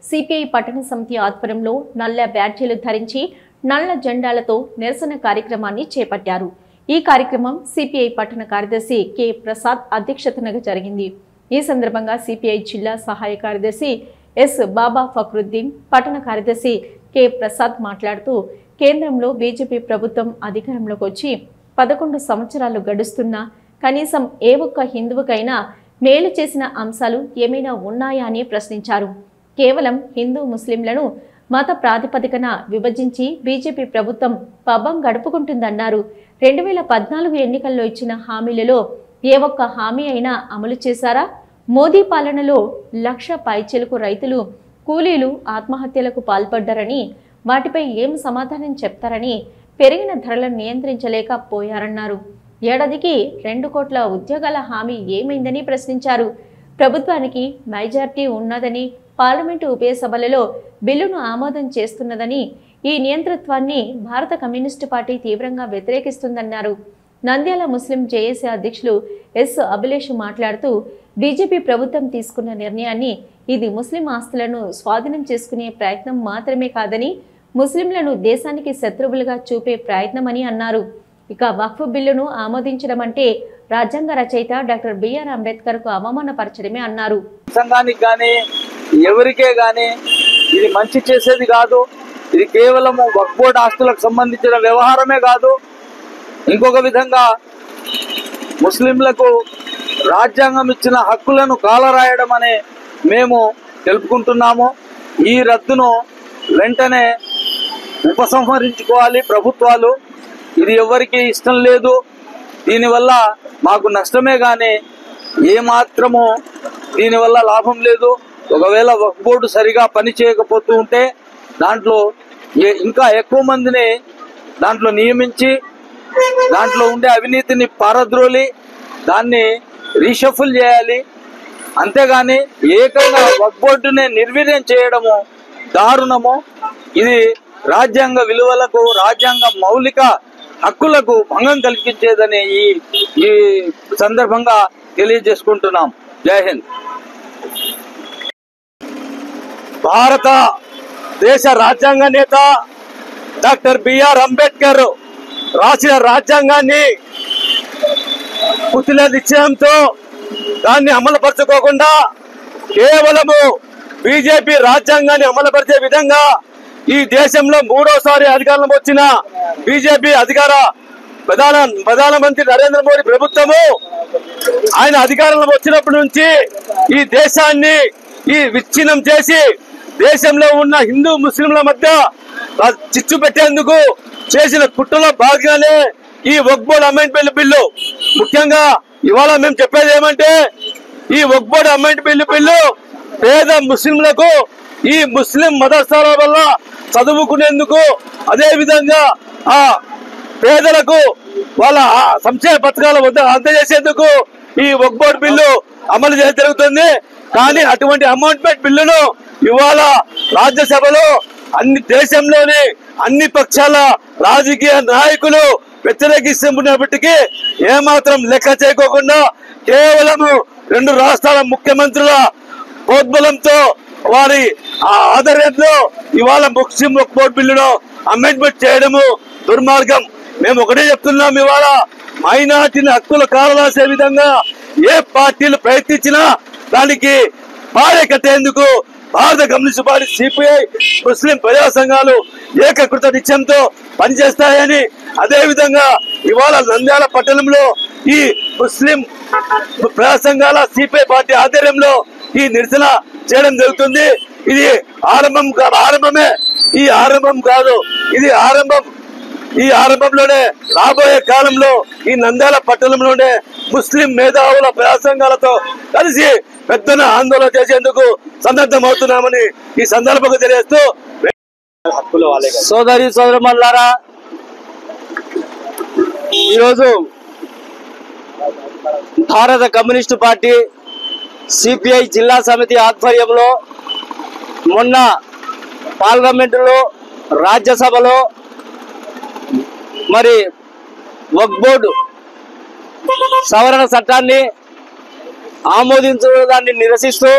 సిపిఐ పట్టణ సమితి ఆధ్వర్యంలో నల్ల బ్యాడ్జీలు ధరించి నల్ల జెండాలతో నిరసన కార్యక్రమాన్ని చేపట్టారు. ఈ కార్యక్రమం సిపిఐ పట్టణ కార్యదర్శి కె ప్రసాద్ అధ్యక్షతన జరిగింది. ఈ సందర్భంగా సిపిఐ జిల్లా సహాయ కార్యదర్శి ఎస్ బాబా ఫక్రుద్దీన్, పట్టణ కార్యదర్శి కె ప్రసాద్ మాట్లాడుతూ కేంద్రంలో బీజేపీ ప్రభుత్వం అధికారంలోకి వచ్చి 11 సంవత్సరాలు గడుస్తున్నా కనీసం ఏ ఒక్క హిందువుకైనా మేలు చేసిన అంశాలు ఏమైనా ఉన్నాయా అని ప్రశ్నించారు. కేవలం హిందూ ముస్లింలను మత ప్రాతిపదికన విభజించి బీజేపీ ప్రభుత్వం పబ్బం గడుపుకుంటుందన్నారు. 2014 ఎన్నికల్లో ఇచ్చిన హామీలలో ఏ ఒక్క హామీ అయినా అమలు చేశారా? మోదీ పాలనలో 1,00,000 పైచిలకు రైతులు, కూలీలు ఆత్మహత్యలకు పాల్పడ్డారని, వాటిపై ఏం సమాధానం చెప్తారని, పెరిగిన ధరలను నియంత్రించలేకపోయారన్నారు. ఏడాదికి 2 కోట్ల ఉద్యోగాల హామీ ఏమైందని ప్రశ్నించారు. ప్రభుత్వానికి మెజార్టీ ఉన్నదని, పార్లమెంటు ఉభయ సభలలో బిల్లును ఆమోదం చేస్తున్నదని, ఈ నియంతృత్వాన్ని భారత కమ్యూనిస్టు పార్టీ తీవ్రంగా వ్యతిరేకిస్తుందన్నారు. నంద్యాల ముస్లిం జేఏసీ అధ్యక్షులు ఎస్ అభిలేష్ మాట్లాడుతూ బీజేపీ ప్రభుత్వం తీసుకున్న నిర్ణయాన్ని ఇది ముస్లిం ఆస్తులను స్వాధీనం చేసుకునే ప్రయత్నం మాత్రమే కాదని, ముస్లింలను దేశానికి శత్రువులుగా చూపే ప్రయత్నమని అన్నారు. ఇక వక్ఫ్ బిల్లును ఆమోదించడం అంటే రాజ్యాంగ రచయిత డాక్టర్ బిఆర్ అంబేద్కర్ కు అవమానపరచడమే అన్నారు. సంఘానికి కానీ ఎవరికే కానీ ఇది మంచి చేసేది కాదు. ఇది కేవలం వక్ఫ్ బోర్డు ఆస్తులకు సంబంధించిన వ్యవహారమే కాదు. ఇంకొక విధంగా ముస్లింలకు రాజ్యాంగం ఇచ్చిన హక్కులను కాలరాయడం అని మేము తెలుపుకుంటున్నాము. ఈ రద్దును వెంటనే ఉపసంహరించుకోవాలి ప్రభుత్వాలు. ఇది ఎవరికి ఇష్టం లేదు. దీనివల్ల మాకు నష్టమే కానీ ఏమాత్రము దీనివల్ల లాభం లేదు. ఒకవేళ వక్ఫ్ బోర్డు సరిగా పని చేయకపోతూ ఉంటే దాంట్లో ఇంకా ఎక్కువ మందిని దాంట్లో నియమించి దాంట్లో ఉండే అవినీతిని పారద్రోలి దాన్ని రీషఫుల్ చేయాలి. అంతేగాని ఏకంగా వక్ఫ్ బోర్డునే నిర్వీర్యం చేయడము దారుణము. ఇది రాజ్యాంగ విలువలకు, రాజ్యాంగ మౌలిక హక్కులకు భంగం కల్పించేదని ఈ సందర్భంగా తెలియజేసుకుంటున్నాం. జై హింద్. భారత దేశ రాజ్యాంగ నేత డాక్టర్ బిఆర్ అంబేద్కర్ రాసిన రాజ్యాంగాన్ని పుతిల నిశ్చయంతో దాన్ని అమలుపరచుకోకుండా కేవలము బీజేపీ రాజ్యాంగాన్ని అమలుపరిచే విధంగా ఈ దేశంలో మూడోసారి అధికారంలో వచ్చిన బీజేపీ ప్రధానమంత్రి నరేంద్ర మోడీ ప్రభుత్వము ఆయన అధికారంలో వచ్చినప్పటి నుంచి ఈ దేశాన్ని విచ్ఛిన్నం చేసి దేశంలో ఉన్న హిందూ ముస్లింల మధ్య చిచ్చు పెట్టేందుకు చేసిన కుట్రలో భాగంగానే ఈ వక్ఫ్ బోర్డు అమెండ్మెంట్ బిల్లు. ముఖ్యంగా ఇవాళ మేము చెప్పేది ఏమంటే ఈ వక్ఫ్ బోర్డు అమెండ్మెంట్ బిల్లు పేద ముస్లింలకు ఈ ముస్లిం మదర్సాల వల్ల చదువుకునేందుకు, అదే విధంగా ఆ పేదలకు వాళ్ళ సంక్షేమ పథకాల వద్ద అందజేసేందుకు ఈ వక్ఫ్ బోర్డు బిల్లు అమలు చేయడం జరుగుతుంది. కానీ అటువంటి అమెండ్మెంట్ బిల్లును ఇవాళ రాజ్యసభలో దేశంలోని అన్ని పక్షాల రాజకీయ నాయకులు వ్యతిరేకిస్తున్నప్పటికీ ఏమాత్రం లెక్క చేయకోకుండా కేవలము 2 రాష్ట్రాల ముఖ్యమంత్రుల ప్రోద్బలంతో వారి ఆధ్వర్యంలో ఇవాళ ముస్లిం వక్ఫ్ బోర్డు బిల్లును అమెండ్మెంట్ చేయడము దుర్మార్గం. మేము ఒకటే చెప్తున్నాం, ఇవాళ మైనార్టీల హక్కుల కాలరాసే విధంగా ఏ పార్టీలు ప్రయత్నించినా దానికి పారే కట్టేందుకు భారత కమ్యూనిస్ట్ పార్టీ, సిపిఐ, ముస్లిం ప్రజా సంఘాలు ఏకకృత నిశ్చయంతో పనిచేస్తాయని, అదే విధంగా ఇవాళ నంద్యాల పట్టణంలో ఈ ముస్లిం ప్రజా సంఘాల సిపిఐ పార్టీ ఆధ్వర్యంలో ఈ నిరసన చేయడం జరుగుతుంది. ఇది ఆరంభమే, ఈ ఆరంభం కాదు, ఇది ఆరంభం. ఈ ఆరంభంలోనే రాబోయే కాలంలో ఈ నంద్యాల పట్టణంలోనే ముస్లిం మేధావుల ప్రజా సంఘాలతో కలిసి పెద్దన ఆందోళన చేసేందుకు సన్నద్ధమవుతున్నామని ఈ సందర్భంగా తెలియజేస్తూ, సోదరి సోదరులారా, ఈరోజు భారత కమ్యూనిస్టు పార్టీ సిపిఐ జిల్లా సమితి ఆధ్వర్యంలో మొన్న పార్లమెంటులో, రాజ్యసభలో మరి వక్ఫ్ బోర్డు సవరణ చట్టాన్ని ఆమోదించడాన్ని నిరసిస్తూ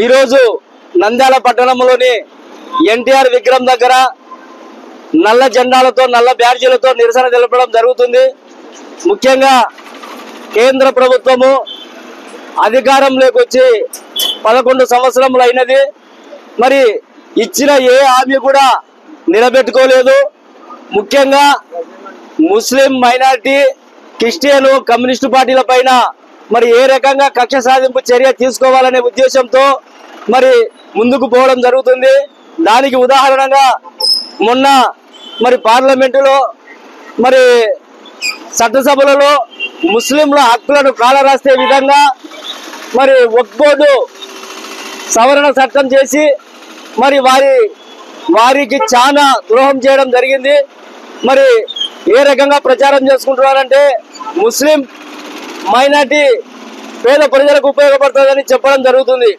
ఈరోజు నంద్యాల పట్టణంలోని ఎన్టీఆర్ విగ్రహం దగ్గర నల్ల జెండాలతో, నల్ల బ్యాడ్జీలతో నిరసన తెలపడం జరుగుతుంది. ముఖ్యంగా కేంద్ర ప్రభుత్వము అధికారంలోకి వచ్చి 11 సంవత్సరములు అయినది. మరి ఇచ్చిన ఏ హామీ కూడా నిలబెట్టుకోలేదు. ముఖ్యంగా ముస్లిం మైనారిటీ, క్రిస్టియన్, కమ్యూనిస్టు పార్టీల పైన మరి ఏ రకంగా కక్ష సాధింపు చర్య తీసుకోవాలనే ఉద్దేశంతో మరి ముందుకు పోవడం జరుగుతుంది. దానికి ఉదాహరణగా మొన్న మరి పార్లమెంటులో, మరి చట్టసభలలో ముస్లింల హక్కులను కాలరాసే విధంగా మరి వక్ఫ్ బోర్డు సవరణ చట్టం చేసి మరి వారికి చాలా ద్రోహం చేయడం జరిగింది. మరి ఏ రకంగా ప్రచారం చేసుకుంటున్నారంటే ముస్లిం మైనార్టీ పేద ప్రజలకు ఉపయోగపడుతుందని చెప్పడం జరుగుతుంది.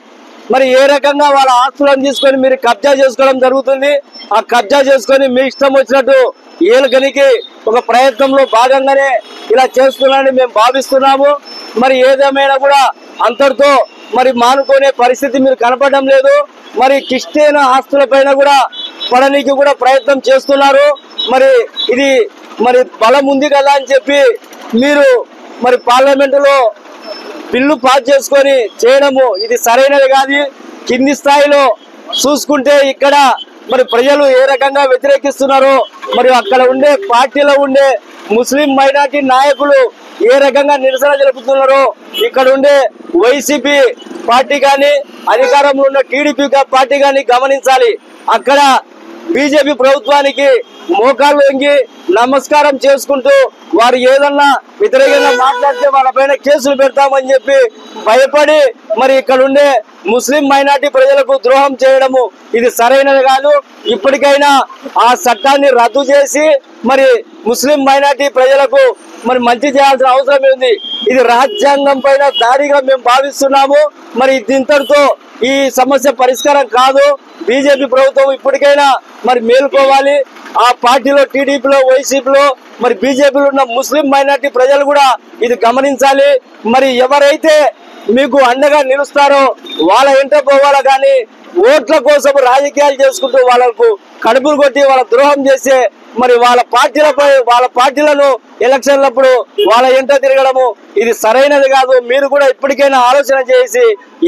మరి ఏ రకంగా వాళ్ళ ఆస్తులను తీసుకొని మీరు కబ్జా చేసుకోవడం జరుగుతుంది. ఆ కబ్జా చేసుకొని మీ ఇష్టం వచ్చినట్టు ఏలుకనికి ఒక ప్రయత్నంలో భాగంగానే ఇలా చేస్తున్నారని మేము భావిస్తున్నాము. మరి ఏదేమైనా కూడా అంతటితో మరి మానుకునే పరిస్థితి మీరు కనపడడం లేదు. మరి క్రిస్టియన్ ఆస్తుల పైన కూడా పడనీకి కూడా ప్రయత్నం చేస్తున్నారు. మరి ఇది మరి బలం ఉంది కదా అని చెప్పి మీరు మరి పార్లమెంటులో బిల్లు పాస్ చేసుకొని చేయడము ఇది సరైనది కాదు. కింది స్థాయిలో చూసుకుంటే ఇక్కడ మరి ప్రజలు ఏ రకంగా వ్యతిరేకిస్తున్నారో, మరియు అక్కడ ఉండే పార్టీలో ఉండే ముస్లిం మైనార్టీ నాయకులు ఏ రకంగా నిరసన జరుపుతున్నారో, ఇక్కడ ఉండే వైసీపీ పార్టీ కానీ అధికారంలో ఉన్న టీడీపీ పార్టీ కానీ గమనించాలి. అక్కడ బీజేపీ ప్రభుత్వానికి మోకాళ్ళు వంగి నమస్కారం చేసుకుంటూ వారు ఏదన్నా వ్యతిరేకంగా మాట్లాడితే వాళ్ళపైన కేసులు పెడతామని చెప్పి భయపడి మరి ఇక్కడ ఉండే ముస్లిం మైనార్టీ ప్రజలకు ద్రోహం చేయడము ఇది సరైనది కాదు. ఇప్పటికైనా ఆ చట్టాన్ని రద్దు చేసి మరి ముస్లిం మైనార్టీ ప్రజలకు మరి మంచి చేయాల్సిన అవసరం ఉంది. ఇది రాజ్యాంగం పైన దాడిగా మేము భావిస్తున్నాము. మరి దీంతో ఈ సమస్య పరిష్కారం కాదు. బీజేపీ ప్రభుత్వం ఇప్పటికైనా మరి మేలుకోవాలి. ఆ పార్టీలో టీడీపీలో వైసీపీలో మరి బీజేపీలో ఉన్న ముస్లిం మైనార్టీ ప్రజలు కూడా ఇది గమనించాలి. మరి ఎవరైతే మీకు అండగా నిలుస్తారో వాళ్ళ వెంట పోవాలా, కానీ ఓట్ల కోసం రాజకీయాలు చేసుకుంటూ వాళ్ళకు కడుపులు కొట్టి వాళ్ళ ద్రోహం చేసే మరి వాళ్ళ పార్టీలను ఎలక్షన్లప్పుడు వాళ్ళ ఎంట తిరగడము ఇది సరైనది కాదు. మీరు కూడా ఇప్పటికైనా ఆలోచన చేసి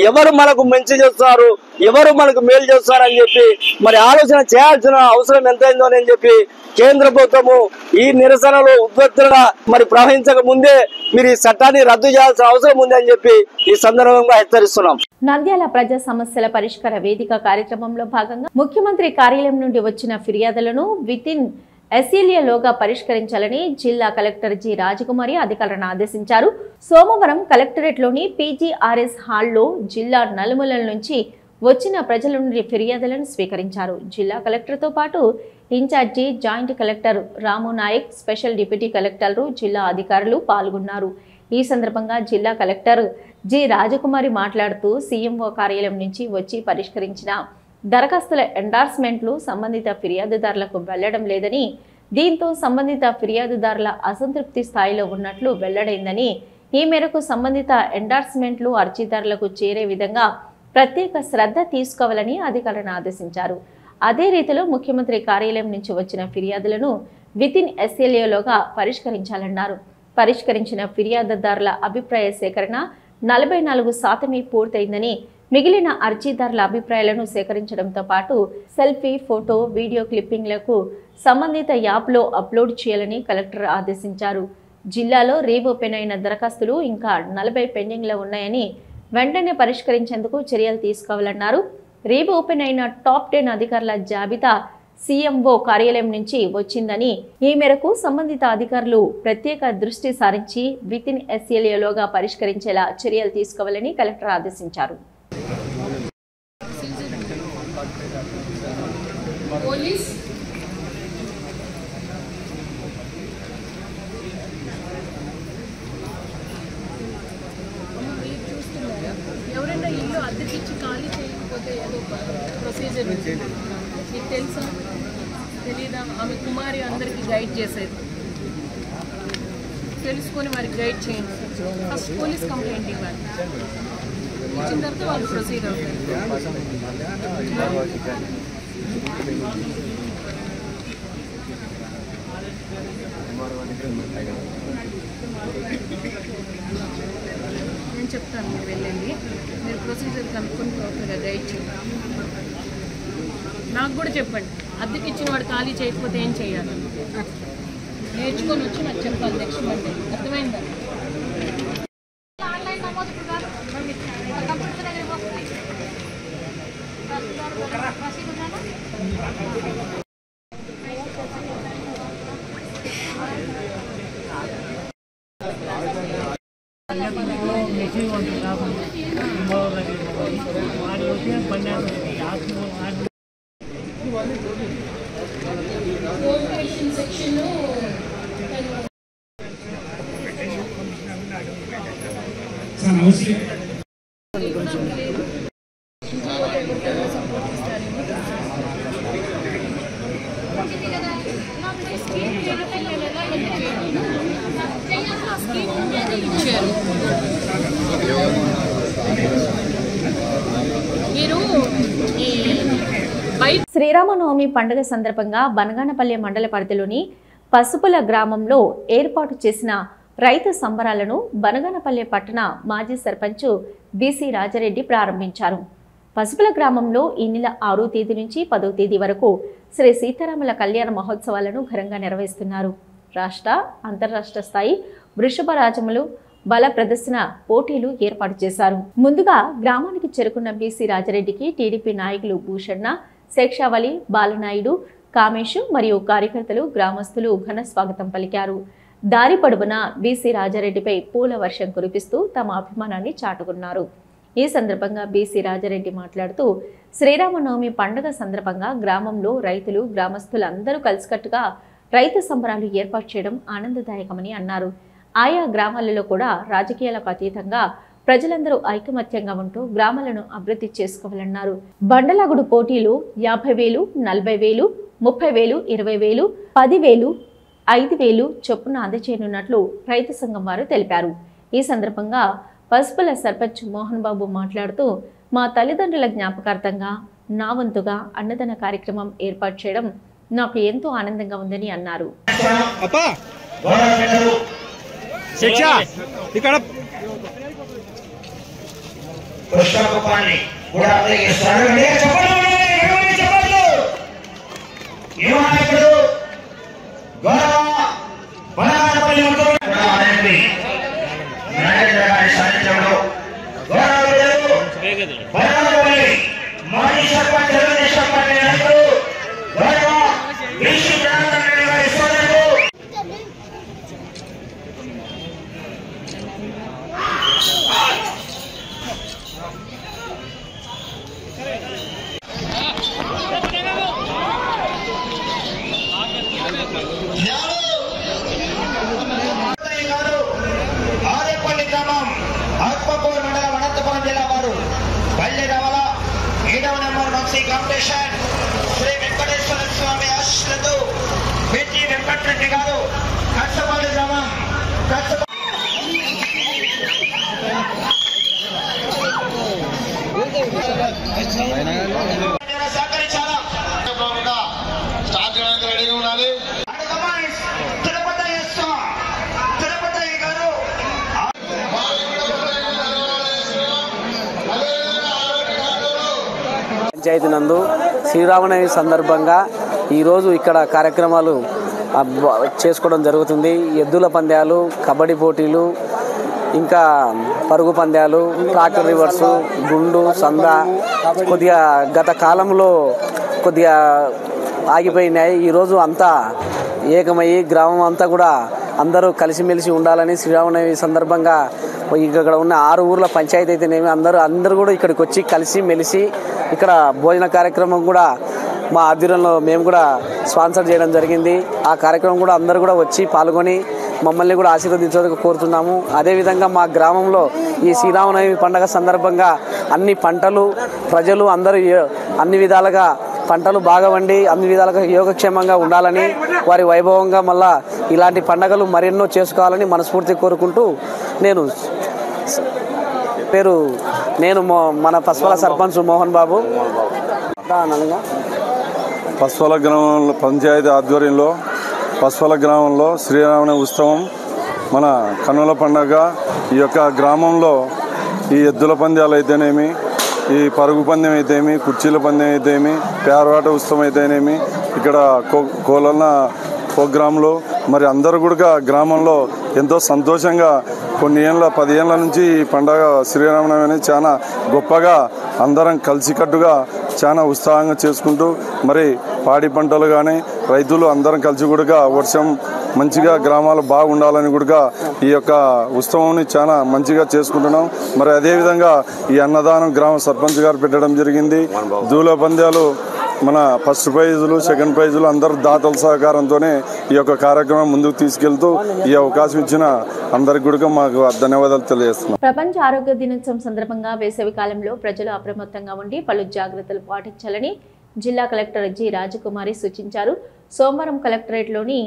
ఎవరు మనకు మంచి చేస్తున్నారు, ఎవరు మనకు మేలు చేస్తున్నారు అని చెప్పి మరి ఆలోచన చేయాల్సిన అవసరం ఎంతైందో అని చెప్పి కేంద్ర ప్రభుత్వము ఈ నిరసనలు ఉద్వత్తులుగా మరి ప్రవహించక ముందే మీరు ఈ చట్టాన్ని రద్దు చేయాల్సిన అవసరం ఉంది అని చెప్పి ఈ సందర్భంగా హెచ్చరిస్తున్నాం. నంద్యాల ప్రజా సమస్యల పరిష్కార వేదిక కార్యక్రమంలో భాగంగా ముఖ్యమంత్రి కార్యాలయం నుండి వచ్చిన ఫిర్యాదులను వితిన్ ఎస్ఎల్ఏలోగా పరిష్కరించాలని జిల్లా కలెక్టర్ జి రాజకుమారి అధికారులను ఆదేశించారు. సోమవారం కలెక్టరేట్లోని పీజీఆర్ఎస్ హాల్లో జిల్లా నలుమూలల నుంచి వచ్చిన ప్రజల నుండి ఫిర్యాదులను స్వీకరించారు. జిల్లా కలెక్టర్తో పాటు ఇన్ఛార్జి జాయింట్ కలెక్టర్ రాము నాయక్, స్పెషల్ డిప్యూటీ కలెక్టర్లు, జిల్లా అధికారులు పాల్గొన్నారు. ఈ సందర్భంగా జిల్లా కలెక్టర్ జి రాజకుమారి మాట్లాడుతూ సీఎంఓ కార్యాలయం నుంచి వచ్చి పరిష్కరించిన దరఖాస్తుల ఎండార్స్మెంట్లు సంబంధిత ఫిర్యాదుదారులకు వెళ్లడం లేదని, దీంతో సంబంధిత ఫిర్యాదుదారుల అసంతృప్తి స్థాయిలో ఉన్నట్లు వెల్లడైందని, ఈ మేరకు సంబంధిత ఎండార్స్మెంట్లు అర్జీదారులకు చేరే విధంగా ప్రత్యేక శ్రద్ధ తీసుకోవాలని అధికారులను ఆదేశించారు. అదే రీతిలో ముఖ్యమంత్రి కార్యాలయం నుంచి వచ్చిన ఫిర్యాదులను వితిన్ ఎస్ఎల్ఏలోగా పరిష్కరించాలన్నారు. పరిష్కరించిన ఫిర్యాదుదారుల అభిప్రాయ సేకరణ 44% పూర్తయిందని, మిగిలిన అర్జీదారుల అభిప్రాయాలను సేకరించడంతో పాటు సెల్ఫీ, ఫోటో, వీడియో క్లిప్పింగ్లకు సంబంధిత యాప్లో అప్లోడ్ చేయాలని కలెక్టర్ ఆదేశించారు. జిల్లాలో రీఓపెన్ అయిన దరఖాస్తులు ఇంకా 40 పెండింగ్లో ఉన్నాయని, వెంటనే పరిష్కరించేందుకు చర్యలు తీసుకోవాలన్నారు. రీఓపెన్ అయిన టాప్ 10 అధికారుల జాబితా సీఎంఓ కార్యాలయం నుంచి వచ్చిందని, ఈ మేరకు సంబంధిత అధికారులు ప్రత్యేక దృష్టి సారించి వితిన్ ఎస్ఎల్ఏలోగా పరిష్కరించేలా చర్యలు తీసుకోవాలని కలెక్టర్ ఆదేశించారు. ఎవరైనా ఇల్లు అద్దెకిచ్చి ఖాళీ చేయకపోతే ఏదో ప్రొసీజర్ మీకు తెలుసా తెలీదా? ఆమె కుమారి అందరికీ గైడ్ చేసేది, తెలుసుకొని వారికి గైడ్ చేయండి. ఫస్ట్ పోలీస్ కంప్లైంట్ ఇవ్వాలి, ఇచ్చిన తర్వాత వాళ్ళు ప్రొసీడ్ అవుతారు. నేను చెప్తాను, మీరు వెళ్ళండి, మీరు ప్రొసీజర్ కనుక్కొని ప్రాపర్గా గైడ్ చేయండి. నాకు కూడా చెప్పండి, అద్దెకి ఇచ్చిన వాడు ఖాళీ చేయకపోతే ఏం చేయాలి నేర్చుకొని వచ్చి నాకు చెప్పాలి నెక్స్ట్ మండే. అర్థమైందా? సెక్షన్లో శ్రీరామనవమి పండుగ సందర్భంగా బనగానపల్లి మండల పరిధిలోని పసుపుల గ్రామంలో ఏర్పాటు చేసిన రైతు సంబరాలను బనగానపల్లి పట్టణ మాజీ సర్పంచ్ బీసీ రాజారెడ్డి ప్రారంభించారు. పసుపుల గ్రామంలో ఈ నెల 6వ తేదీ నుంచి 10వ తేదీ వరకు శ్రీ సీతారాముల కళ్యాణ మహోత్సవాలను ఘనంగా నిర్వహిస్తున్నారు. రాష్ట్ర, అంతర్రాష్ట్ర స్థాయి వృషభ రాజములు బల ప్రదర్శన పోటీలు ఏర్పాటు చేశారు. ముందుగా గ్రామానికి చేరుకున్న బీసీ రాజారెడ్డికి టీడీపీ నాయకులు భూషణ, శేక్షావళి, బాలనాయుడు, కామేష్ మరియు కార్యకర్తలు, గ్రామస్తులు ఘన స్వాగతం పలికారు. దారి పొడవునా బీసీ రాజారెడ్డిపై పూల వర్షం కురిపిస్తూ తమ అభిమానాన్ని చాటుకున్నారు. ఈ సందర్భంగా బీసీ రాజారెడ్డి మాట్లాడుతూ శ్రీరామనవమి పండుగ సందర్భంగా గ్రామంలో రైతులు, గ్రామస్తులు అందరూ కలిసికట్టుగా రైతు సంబరాలు ఏర్పాటు చేయడం ఆనందదాయకమని అన్నారు. ఆయా గ్రామాలలో కూడా రాజకీయాలకు అతీతంగా ప్రజలందరూ ఐకమత్యంగా ఉంటూ గ్రామాలను అభివృద్ధి చేసుకోవాలన్నారు. బండలాగుడు పోటీలు 50,000, 40,000, 30,000, 20,000, 10,000, 5,000 చొప్పున అందజేయనున్నట్లు రైతు సంఘం వారు తెలిపారు. ఈ సందర్భంగా పసుపుల సర్పంచ్ మోహన్ బాబు మాట్లాడుతూ మా తల్లిదండ్రుల జ్ఞాపకార్థంగా నా వంతుగా అన్నదాన కార్యక్రమం ఏర్పాటు చేయడం నాకు ఎంతో ఆనందంగా ఉందని అన్నారు. పంచాయతీ నందు శ్రీరామనవమి సందర్భంగా ఈరోజు ఇక్కడ కార్యక్రమాలు చేసుకోవడం జరుగుతుంది. ఎద్దుల పందాలు, కబడ్డీ పోటీలు, ఇంకా పరుగు పందాలు, ట్రాక్టర్ రివర్సు, గుండు, సంద కొద్దిగా గత కాలంలో కొద్దిగా ఆగిపోయినాయి. ఈరోజు అంతా ఏకమయ్యి గ్రామం అంతా కూడా అందరూ కలిసిమెలిసి ఉండాలని శ్రీరామనవమి సందర్భంగా ఇక్కడ ఉన్న 6 ఊర్ల పంచాయతీ అయితేనేమి అందరూ కూడా ఇక్కడికి వచ్చి కలిసి మెలిసి ఇక్కడ భోజన కార్యక్రమం కూడా మా ఆధ్వర్యంలో మేము కూడా స్పాన్సర్ చేయడం జరిగింది. ఆ కార్యక్రమం కూడా అందరూ కూడా వచ్చి పాల్గొని మమ్మల్ని కూడా ఆశీర్వదించడానికి కోరుతున్నాము. అదేవిధంగా మా గ్రామంలో ఈ శ్రీరామనవమి పండుగ సందర్భంగా అన్ని పంటలు, ప్రజలు అందరూ అన్ని విధాలుగా పంటలు బాగా వండి అన్ని విధాలుగా యోగక్షేమంగా ఉండాలని, వారి వైభవంగా మళ్ళా ఇలాంటి పండుగలు మరెన్నో చేసుకోవాలని మనస్ఫూర్తి కోరుకుంటూ నేను మన పసుపల సర్పంచ్ మోహన్ బాబు పసుపల గ్రామంలో పంచాయతీ ఆధ్వర్యంలో పసుపల గ్రామంలో శ్రీరామనవమి ఉత్సవం మన కన్నుల పండుగ. ఈ యొక్క గ్రామంలో ఈ ఎద్దుల పందాలు అయితేనేమి, ఈ పరుగు పందెం అయితేమి, కుర్చీల పందెం అయితేమి, పేరవాట ఉత్సవం అయితేనేమి, ఇక్కడ కోలన్న ప్రోగ్రాంలు మరి అందరూ కూడా గ్రామంలో ఎంతో సంతోషంగా కొన్ని 10 ఏళ్ళ నుంచి ఈ పండగ శ్రీరామనవమి అనేది చాలా గొప్పగా అందరం కలిసికట్టుగా చాలా ఉత్సాహంగా చేసుకుంటూ మరి పాడి పంటలు కానీ రైతులు అందరం కలిసి కూడా వర్షం మంచిగా గ్రామాలు బాగుండాలని కూడా ఈ యొక్క ఉత్సవాన్ని చాలా మంచిగా చేసుకుంటున్నాం. మరి అదేవిధంగా ఈ అన్నదానం గ్రామ సర్పంచ్ గారు పెట్టడం జరిగింది. దూల పందాలు మన ఫస్ట్ ప్రైజులు, సెకండ్ ప్రైజులు అందరూ దాతల సహకారంతోనే ఈ యొక్క కార్యక్రమం ముందుకు తీసుకెళ్తూ ఈ అవకాశం ఇచ్చిన అందరికి కూడా మాకు ధన్యవాదాలు తెలియజేస్తున్నాం. ప్రపంచ ఆరోగ్య దినోత్సవం సందర్భంగా వేసవి కాలంలో ప్రజలు అప్రమత్తంగా ఉండి పలు జాగ్రత్తలు పాటించాలని జిల్లా కలెక్టర్ జి రాజకుమారి సూచించారు. సోమవారం కలెక్టరేట్లోని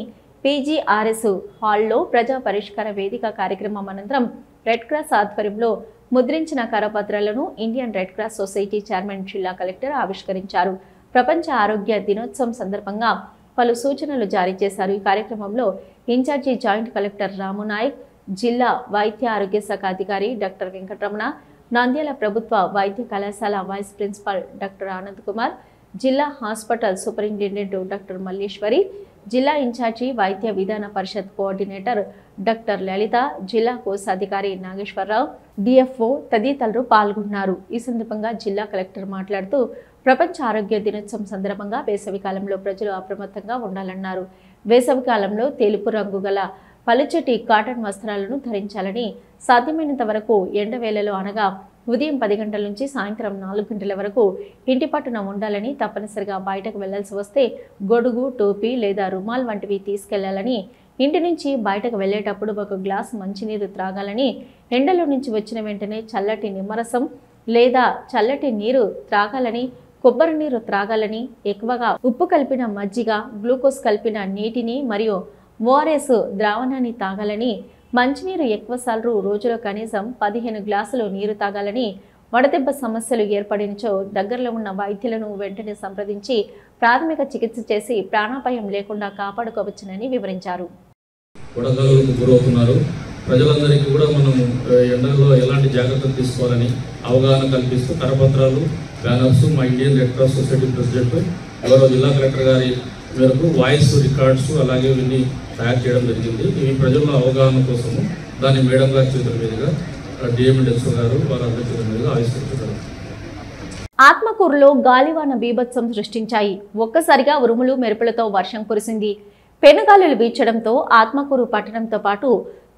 పీజీఆర్ఎస్ హాల్లో ప్రజా పరిష్కార వేదిక కార్యక్రమం అనంతరం రెడ్ క్రాస్ ఆధ్వర్యంలో ముద్రించిన కరపత్రాలను Indian red cross society chairman జిల్లా కలెక్టర్ ఆవిష్కరించారు. ప్రపంచ ఆరోగ్య దినోత్సవం సందర్భంగా పలు సూచనలు జారీ చేశారు. ఈ కార్యక్రమంలో ఇన్ఛార్జి జాయింట్ కలెక్టర్ రాము నాయక్, జిల్లా వైద్య ఆరోగ్య శాఖ అధికారి డాక్టర్ వెంకటరమణ, నంద్యాల ప్రభుత్వ వైద్య కళాశాల vice principal doctor Anand Kumar, జిల్లా హాస్పిటల్ సూపరింటెండెంట్ డాక్టర్ మల్లేశ్వరి, జిల్లా ఇన్ఛార్జి వైద్య విధాన పరిషత్ కోఆర్డినేటర్ డాక్టర్ లలిత, జిల్లా కోశాధికారి నాగేశ్వరరావు, డిఎఫ్ఓ తదితరులు పాల్గొన్నారు. ఈ సందర్భంగా జిల్లా కలెక్టర్ మాట్లాడుతూ ప్రపంచ ఆరోగ్య దినోత్సవం సందర్భంగా వేసవికాలంలో ప్రజలు అప్రమత్తంగా ఉండాలన్నారు. వేసవికాలంలో తెలుపు రంగు గల పలుచటి కాటన్ వస్త్రాలను ధరించాలని, సాధ్యమైనంత వరకు ఎండవేళలో అనగా ఉదయం 10 గంటల నుంచి సాయంత్రం 4 గంటల వరకు ఇంటి పట్టున ఉండాలని, తప్పనిసరిగా బయటకు వెళ్లాల్సి వస్తే గొడుగు, టోపీ లేదా రుమాల్ వంటివి తీసుకెళ్లాలని, ఇంటి నుంచి బయటకు వెళ్లేటప్పుడు 1 గ్లాసు మంచినీరు త్రాగాలని, ఎండలో నుంచి వచ్చిన వెంటనే చల్లటి నిమ్మరసం లేదా చల్లటి నీరు త్రాగాలని, కొబ్బరి నీరు త్రాగాలని, ఎక్కువగా ఉప్పు కలిపిన మజ్జిగ, గ్లూకోజ్ కలిపిన నీటిని మరియు ఓఆర్ఎస్ ద్రావణాన్ని తాగాలని, మంచినీరు ఎక్కువసార్లు రోజులో కనీసం 15 గ్లాసులు నీరు తాగాలని, వడదెబ్బ సమస్యలు ఏర్పడినచో దగ్గరలో ఉన్న వైద్యులను వెంటనే సంప్రదించి ప్రాథమిక చికిత్స చేసి ప్రాణాపాయం లేకుండా కాపాడుకోవచ్చునని వివరించారు. వడగాలులకు గురవుతున్నారు. ప్రజలందరికీ కూడా మనం ఎండల్లో ఎలాంటి జాగ్రత్తలు తీసుకోవాలని అవగాహన కల్పిస్తూ కరపత్రాలు, బ్యానర్స్ మా Indian red cross society president గౌరవ జిల్లా కలెక్టర్ గారి మేరకు వాయిస్ రికార్డ్స్ అలాగే ఇవన్నీ తయారు చేయడం జరిగింది. ఇవి ప్రజల్లో అవగాహన కోసము దాన్ని మేడం గారి చేతుల మీదుగా డిఎంఎస్ఓ గారు వారందరి చేతుల మీదుగా ఆవిష్కరించారు. ఆత్మకూరులో గాలివాన బీభత్సం సృష్టించాయి. ఒక్కసారిగా ఉరుములు మెరుపులతో వర్షం కురిసింది. పెనుగాలులు వీచడంతో ఆత్మకూరు పట్టణంతో పాటు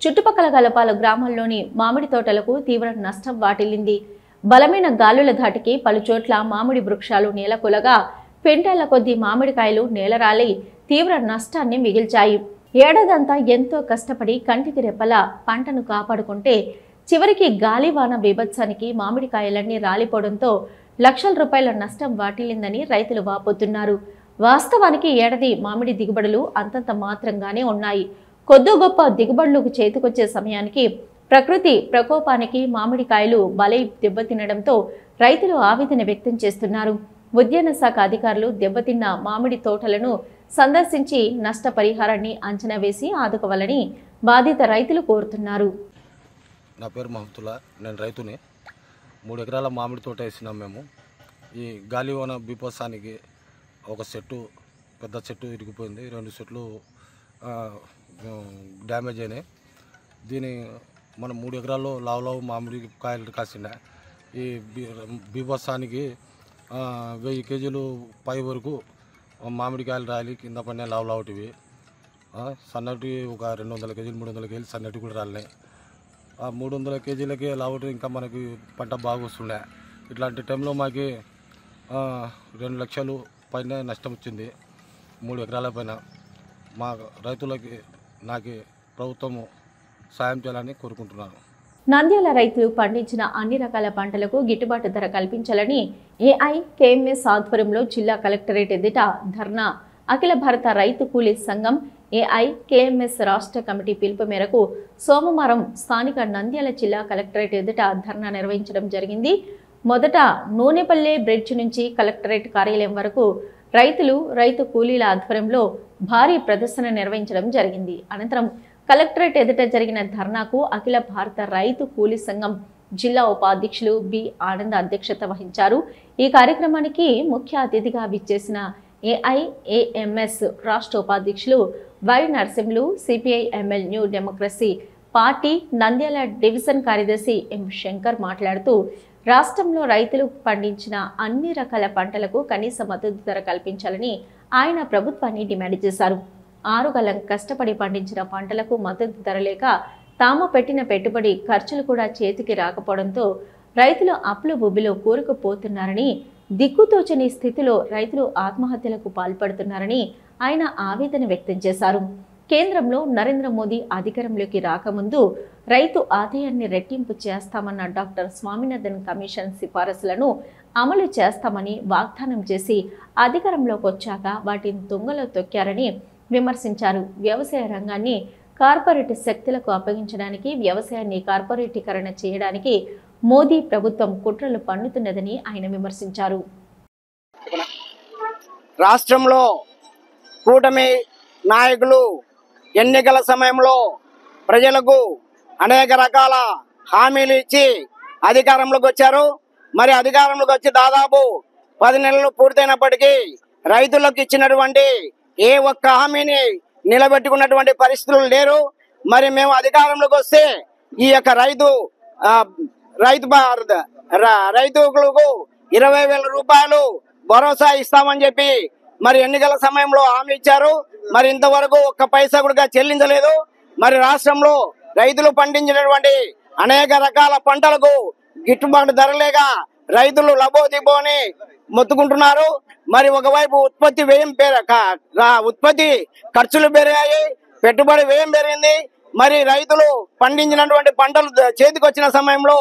చుట్టుపక్కల గల పలు గ్రామాల్లోని మామిడి తోటలకు తీవ్ర నష్టం వాటిల్లింది. బలమైన గాలుల ధాటికి పలుచోట్ల మామిడి వృక్షాలు నేలకొలగా క్వింటాల కొద్దీ మామిడికాయలు నేలరాలి తీవ్ర నష్టాన్ని మిగిల్చాయి. ఏడాదంతా ఎంతో కష్టపడి కంటికి రెప్పలా పంటను కాపాడుకుంటే చివరికి గాలివాన బీభత్సానికి మామిడికాయలన్నీ రాలిపోవడంతో లక్షల రూపాయల నష్టం వాటిల్లిందని రైతులు వాపోతున్నారు. వాస్తవానికి ఏడాది మామిడి దిగుబడులు అంతంత మాత్రంగానే ఉన్నాయి. కొద్ది గొప్ప దిగుబడులు చేతికొచ్చే సమయానికి ప్రకృతి ప్రకోపానికి మామిడికాయలు బలై దెబ్బతినడంతో రైతులు ఆవేదన వ్యక్తం చేస్తున్నారు. ఉద్యాన శాఖ అధికారులు దెబ్బతిన్న మామిడి తోటలను సందర్శించి నష్టపరిహారాన్ని అంచనా వేసి ఆదుకోవాలని బాధిత రైతులు కోరుతున్నారు. నా పేరు మహతుల్లా, నేను రైతుని. 3 ఎకరాల మామిడి తోట వేసినాం మేము. ఈ గాలివాన బీభత్సానికి ఒక చెట్టు, పెద్ద చెట్టు ఇరిగిపోయింది, 2 చెట్లు డ్యామేజ్ అయినాయి. దీని మనం 3 ఎకరాల్లో లావు మామిడి కాయలు కాసిన ఈ బీభత్సానికి 1000 కేజీలు పై వరకు మామిడికాయలు రాలి కింద పడిన లావుటివి. సన్నటి ఒక 200 కేజీలు 300 కేజీలు సన్నటి కూడా రాలినాయి. ఆ 300 కేజీలకి లావుటి ఇంకా మనకి పంట బాగా వస్తున్నాయి. ఇట్లాంటి టైంలో మాకు 2 లక్షలు పైన నష్టం వచ్చింది 3 ఎకరాల పైన. మా రైతులకి నాకు ప్రభుత్వము సాయం చేయాలని కోరుకుంటున్నాను. నంద్యాల రైతులు పండించిన అన్ని రకాల పంటలకు గిట్టుబాటు ధర కల్పించాలని ఏఐకేఎంఎస్ ఆధ్వర్యంలో జిల్లా కలెక్టరేట్ ఎదుట ధర్నా. అఖిల భారత రైతు కూలీ సంఘం ఏఐకేఎంఎస్ రాష్ట్ర కమిటీ పిలుపు మేరకు సోమవారం స్థానిక నంద్యాల జిల్లా కలెక్టరేట్ ఎదుట ధర్నా నిర్వహించడం జరిగింది. మొదట నూనెపల్లె బ్రిడ్జ్ నుంచి కలెక్టరేట్ కార్యాలయం వరకు రైతులు, రైతు కూలీల ఆధ్వర్యంలో భారీ ప్రదర్శన నిర్వహించడం జరిగింది. అనంతరం కలెక్టరేట్ ఎదుట జరిగిన ధర్నాకు అఖిల భారత రైతు కూలీ సంఘం జిల్లా ఉపాధ్యక్షులు బి ఆనంద్ అధ్యక్షత వహించారు. ఈ కార్యక్రమానికి ముఖ్య అతిథిగా విచ్చేసిన ఏఐఏఎంఎస్ రాష్ట్ర ఉపాధ్యక్షులు Y Narasimhulu, CPI ML New Democracy party Nandyal division కార్యదర్శి ఎం శంకర్ మాట్లాడుతూ రాష్ట్రంలో రైతులు పండించిన అన్ని రకాల పంటలకు కనీస మద్దతు ధర కల్పించాలని ఆయన ప్రభుత్వాన్ని డిమాండ్ చేశారు. 6 గలం కష్టపడి పండించిన పంటలకు మద్దతు ధర లేక తాము పెట్టిన పెట్టుబడి ఖర్చులు కూడా చేతికి రాకపోవడంతో రైతులు అప్పుల ఊబిలో కూరుకుపోతున్నారని, దిక్కుతోచని స్థితిలో రైతులు ఆత్మహత్యలకు పాల్పడుతున్నారని ఆయన ఆవేదన వ్యక్తం చేశారు. కేంద్రంలో నరేంద్ర మోదీ అధికారంలోకి రాకముందు రైతు ఆదాయాన్ని రెట్టింపు చేస్తామన్న డాక్టర్ స్వామినాథన్ కమిషన్ సిఫారసులను అమలు చేస్తామని వాగ్దానం చేసి అధికారంలోకి వచ్చాక వాటిని తుంగలో తొక్కారని విమర్శించారు. వ్యవసాయ రంగాన్ని కార్పొరేట్ శక్తులకు అప్పగించడానికి, వ్యవసాయాన్ని కార్పొరేటీకరణ చేయడానికి మోదీ ప్రభుత్వం కుట్రలు పన్నుతున్నదని ఆయన విమర్శించారు. రాష్ట్రంలో కూటమి నాయకులు ఎన్నికల సమయంలో ప్రజలకు అనేక రకాల హామీలు ఇచ్చి అధికారంలోకి వచ్చారు. మరి అధికారంలోకి వచ్చి దాదాపు 10 నెలలు పూర్తయినప్పటికీ రైతులకు ఇచ్చినటువంటి ఏ ఒక్క హామీని నిలబెట్టుకున్నటువంటి పరిస్థితులు లేరు. మరి మేము అధికారంలోకి వస్తే ఈ యొక్క రైతులకు 20,000 రూపాయలు భరోసా ఇస్తామని చెప్పి మరి ఎన్నికల సమయంలో హామీ ఇచ్చారు. మరి ఇంతవరకు ఒక్క పైసా కూడా చెల్లించలేదు. మరి రాష్ట్రంలో రైతులు పండించినటువంటి అనేక రకాల పంటలకు గిట్టుబాటు ధర లేక రైతులు లబోదిబోని మొత్తుకుంటున్నారు. మరి ఒకవైపు ఉత్పత్తి ఖర్చులు పెరిగాయి, పెట్టుబడి వ్యయం పెరిగింది. మరి రైతులు పండించినటువంటి పంటలు చేతికి వచ్చిన సమయంలో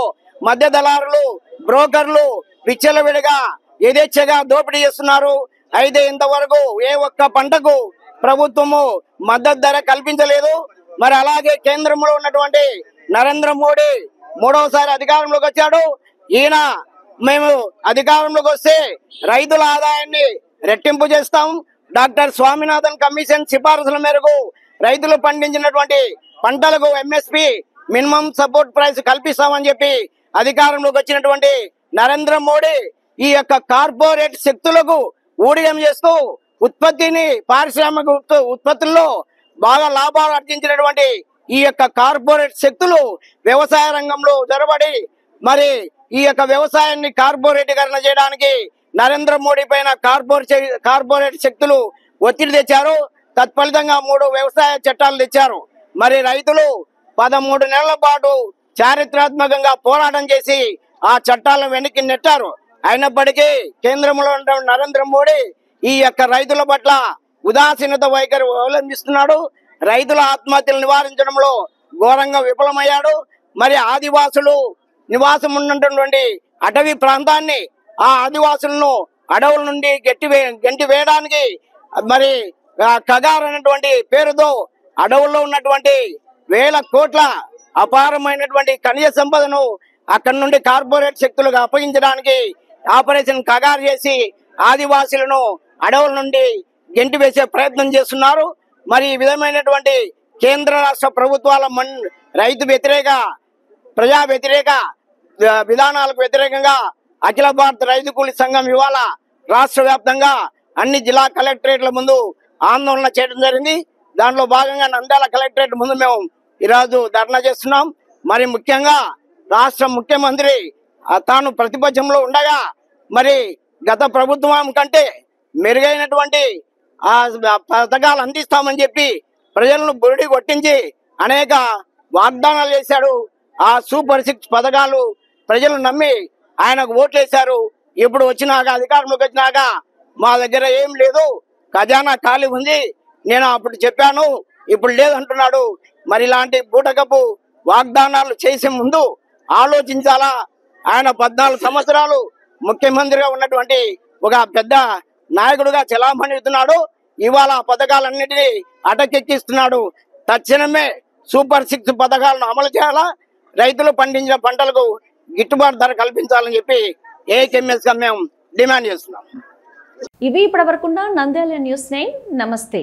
మధ్య దళారులు, బ్రోకర్లు విచ్చలవిడిగా యథేచ్ఛగా దోపిడీ చేస్తున్నారు. అయితే ఇంతవరకు ఏ ఒక్క పంటకు ప్రభుత్వము మద్దతు ధర కల్పించలేదు. మరి అలాగే కేంద్రంలో ఉన్నటువంటి నరేంద్ర మోడీ 3వసారి అధికారంలోకి వచ్చాడు. ఈయన మేము అధికారంలోకి వస్తే రైతుల ఆదాయాన్ని రెట్టింపు చేస్తాం, డాక్టర్ స్వామినాథన్ కమిషన్ సిఫారసుల మేరకు రైతులు పండించినటువంటి పంటలకు MSP మినిమం సపోర్ట్ ప్రైస్ కల్పిస్తామని చెప్పి అధికారంలోకి వచ్చినటువంటి నరేంద్ర మోడీ ఈ యొక్క కార్పొరేట్ శక్తులకు ఊడిగం చేస్తూ పారిశ్రామిక ఉత్పత్తుల్లో బాగా లాభాలు ఆర్జించినటువంటి ఈ యొక్క కార్పొరేట్ శక్తులు వ్యవసాయ రంగంలో జొరబడి మరి ఈ యొక్క వ్యవసాయాన్ని కార్పొరేటీకరణ చేయడానికి నరేంద్ర మోడీ పైన కార్పొరేట్ శక్తులు ఒత్తిడి తెచ్చారు. తత్ఫలితంగా 3 వ్యవసాయ చట్టాలు తెచ్చారు. మరి రైతులు 13 నెలల పాటు చారిత్రాత్మకంగా పోరాటం చేసి ఆ చట్టాలను వెనక్కి నెట్టారు. అయినప్పటికీ కేంద్రంలో ఉన్న నరేంద్ర మోడీ ఈ యొక్క రైతుల పట్ల ఉదాసీనత వైఖరి అవలంబిస్తున్నాడు. రైతుల ఆత్మహత్యలు నివారించడంలో ఘోరంగా విఫలమయ్యాడు. మరి ఆదివాసులు నివాసం ఉన్నటువంటి అటవీ ప్రాంతాన్ని ఆ ఆదివాసులను అడవుల నుండి గెంటి వేయడానికి మరి కగార్ అనేటువంటి పేరుతో అడవుల్లో ఉన్నటువంటి 1000 కోట్ల అపారమైనటువంటి ఖనిజ సంపదను అక్కడి నుండి కార్పొరేట్ శక్తులకు అప్పగించడానికి ఆపరేషన్ కగార్ చేసి ఆదివాసులను అడవుల నుండి గెంటి వేసే ప్రయత్నం చేస్తున్నారు. మరి ఈ విధమైనటువంటి కేంద్ర రాష్ట్ర ప్రభుత్వాల రైతు వ్యతిరేక, ప్రజా వ్యతిరేక విధానాలకు వ్యతిరేకంగా అఖిల భారత రైతు కూలీ సంఘం ఇవాళ రాష్ట్ర వ్యాప్తంగా అన్ని జిల్లా కలెక్టరేట్ల ముందు ఆందోళన చేయడం జరిగింది. దాంట్లో భాగంగా నంద్యాల కలెక్టరేట్ ముందు మేము ఈరోజు ధర్నా చేస్తున్నాం. మరి ముఖ్యంగా రాష్ట్ర ముఖ్యమంత్రి తాను ప్రతిపక్షంలో ఉండగా మరి గత ప్రభుత్వం కంటే మెరుగైనటువంటి పథకాలు అందిస్తామని చెప్పి ప్రజలను బురిడి కొట్టించి అనేక వాగ్దానాలు చేశాడు. ఆ సూపర్ 6 పథకాలు ప్రజలు నమ్మి ఆయనకు ఓట్లేశారు. ఇప్పుడు వచ్చినాక అధికారంలోకి వచ్చినాక మా దగ్గర ఏం లేదు, ఖజానా ఖాళీ ఉంది, నేను అప్పుడు చెప్పాను ఇప్పుడు లేదంటున్నాడు. మరి ఇలాంటి బూటకపు వాగ్దానాలు చేసే ముందు ఆలోచించాలా. ఆయన 14 సంవత్సరాలు ముఖ్యమంత్రిగా ఉన్నటువంటి ఒక పెద్ద నాయకుడుగా చెలామణిస్తున్నాడు. ఇవాళ పథకాలన్నింటినీ అటకెక్కిస్తున్నాడు. తక్షణమే సూపర్ 6 పథకాలను అమలు చేయాలా, రైతులు పండించిన పంటలకు గిట్టుబాటు ధర కల్పించాలని చెప్పి AKMS గా మేము డిమాండ్ చేస్తున్నాం. ఇవి ఇప్పటివరకున్న నంద్యాల న్యూస్ 9. నమస్తే.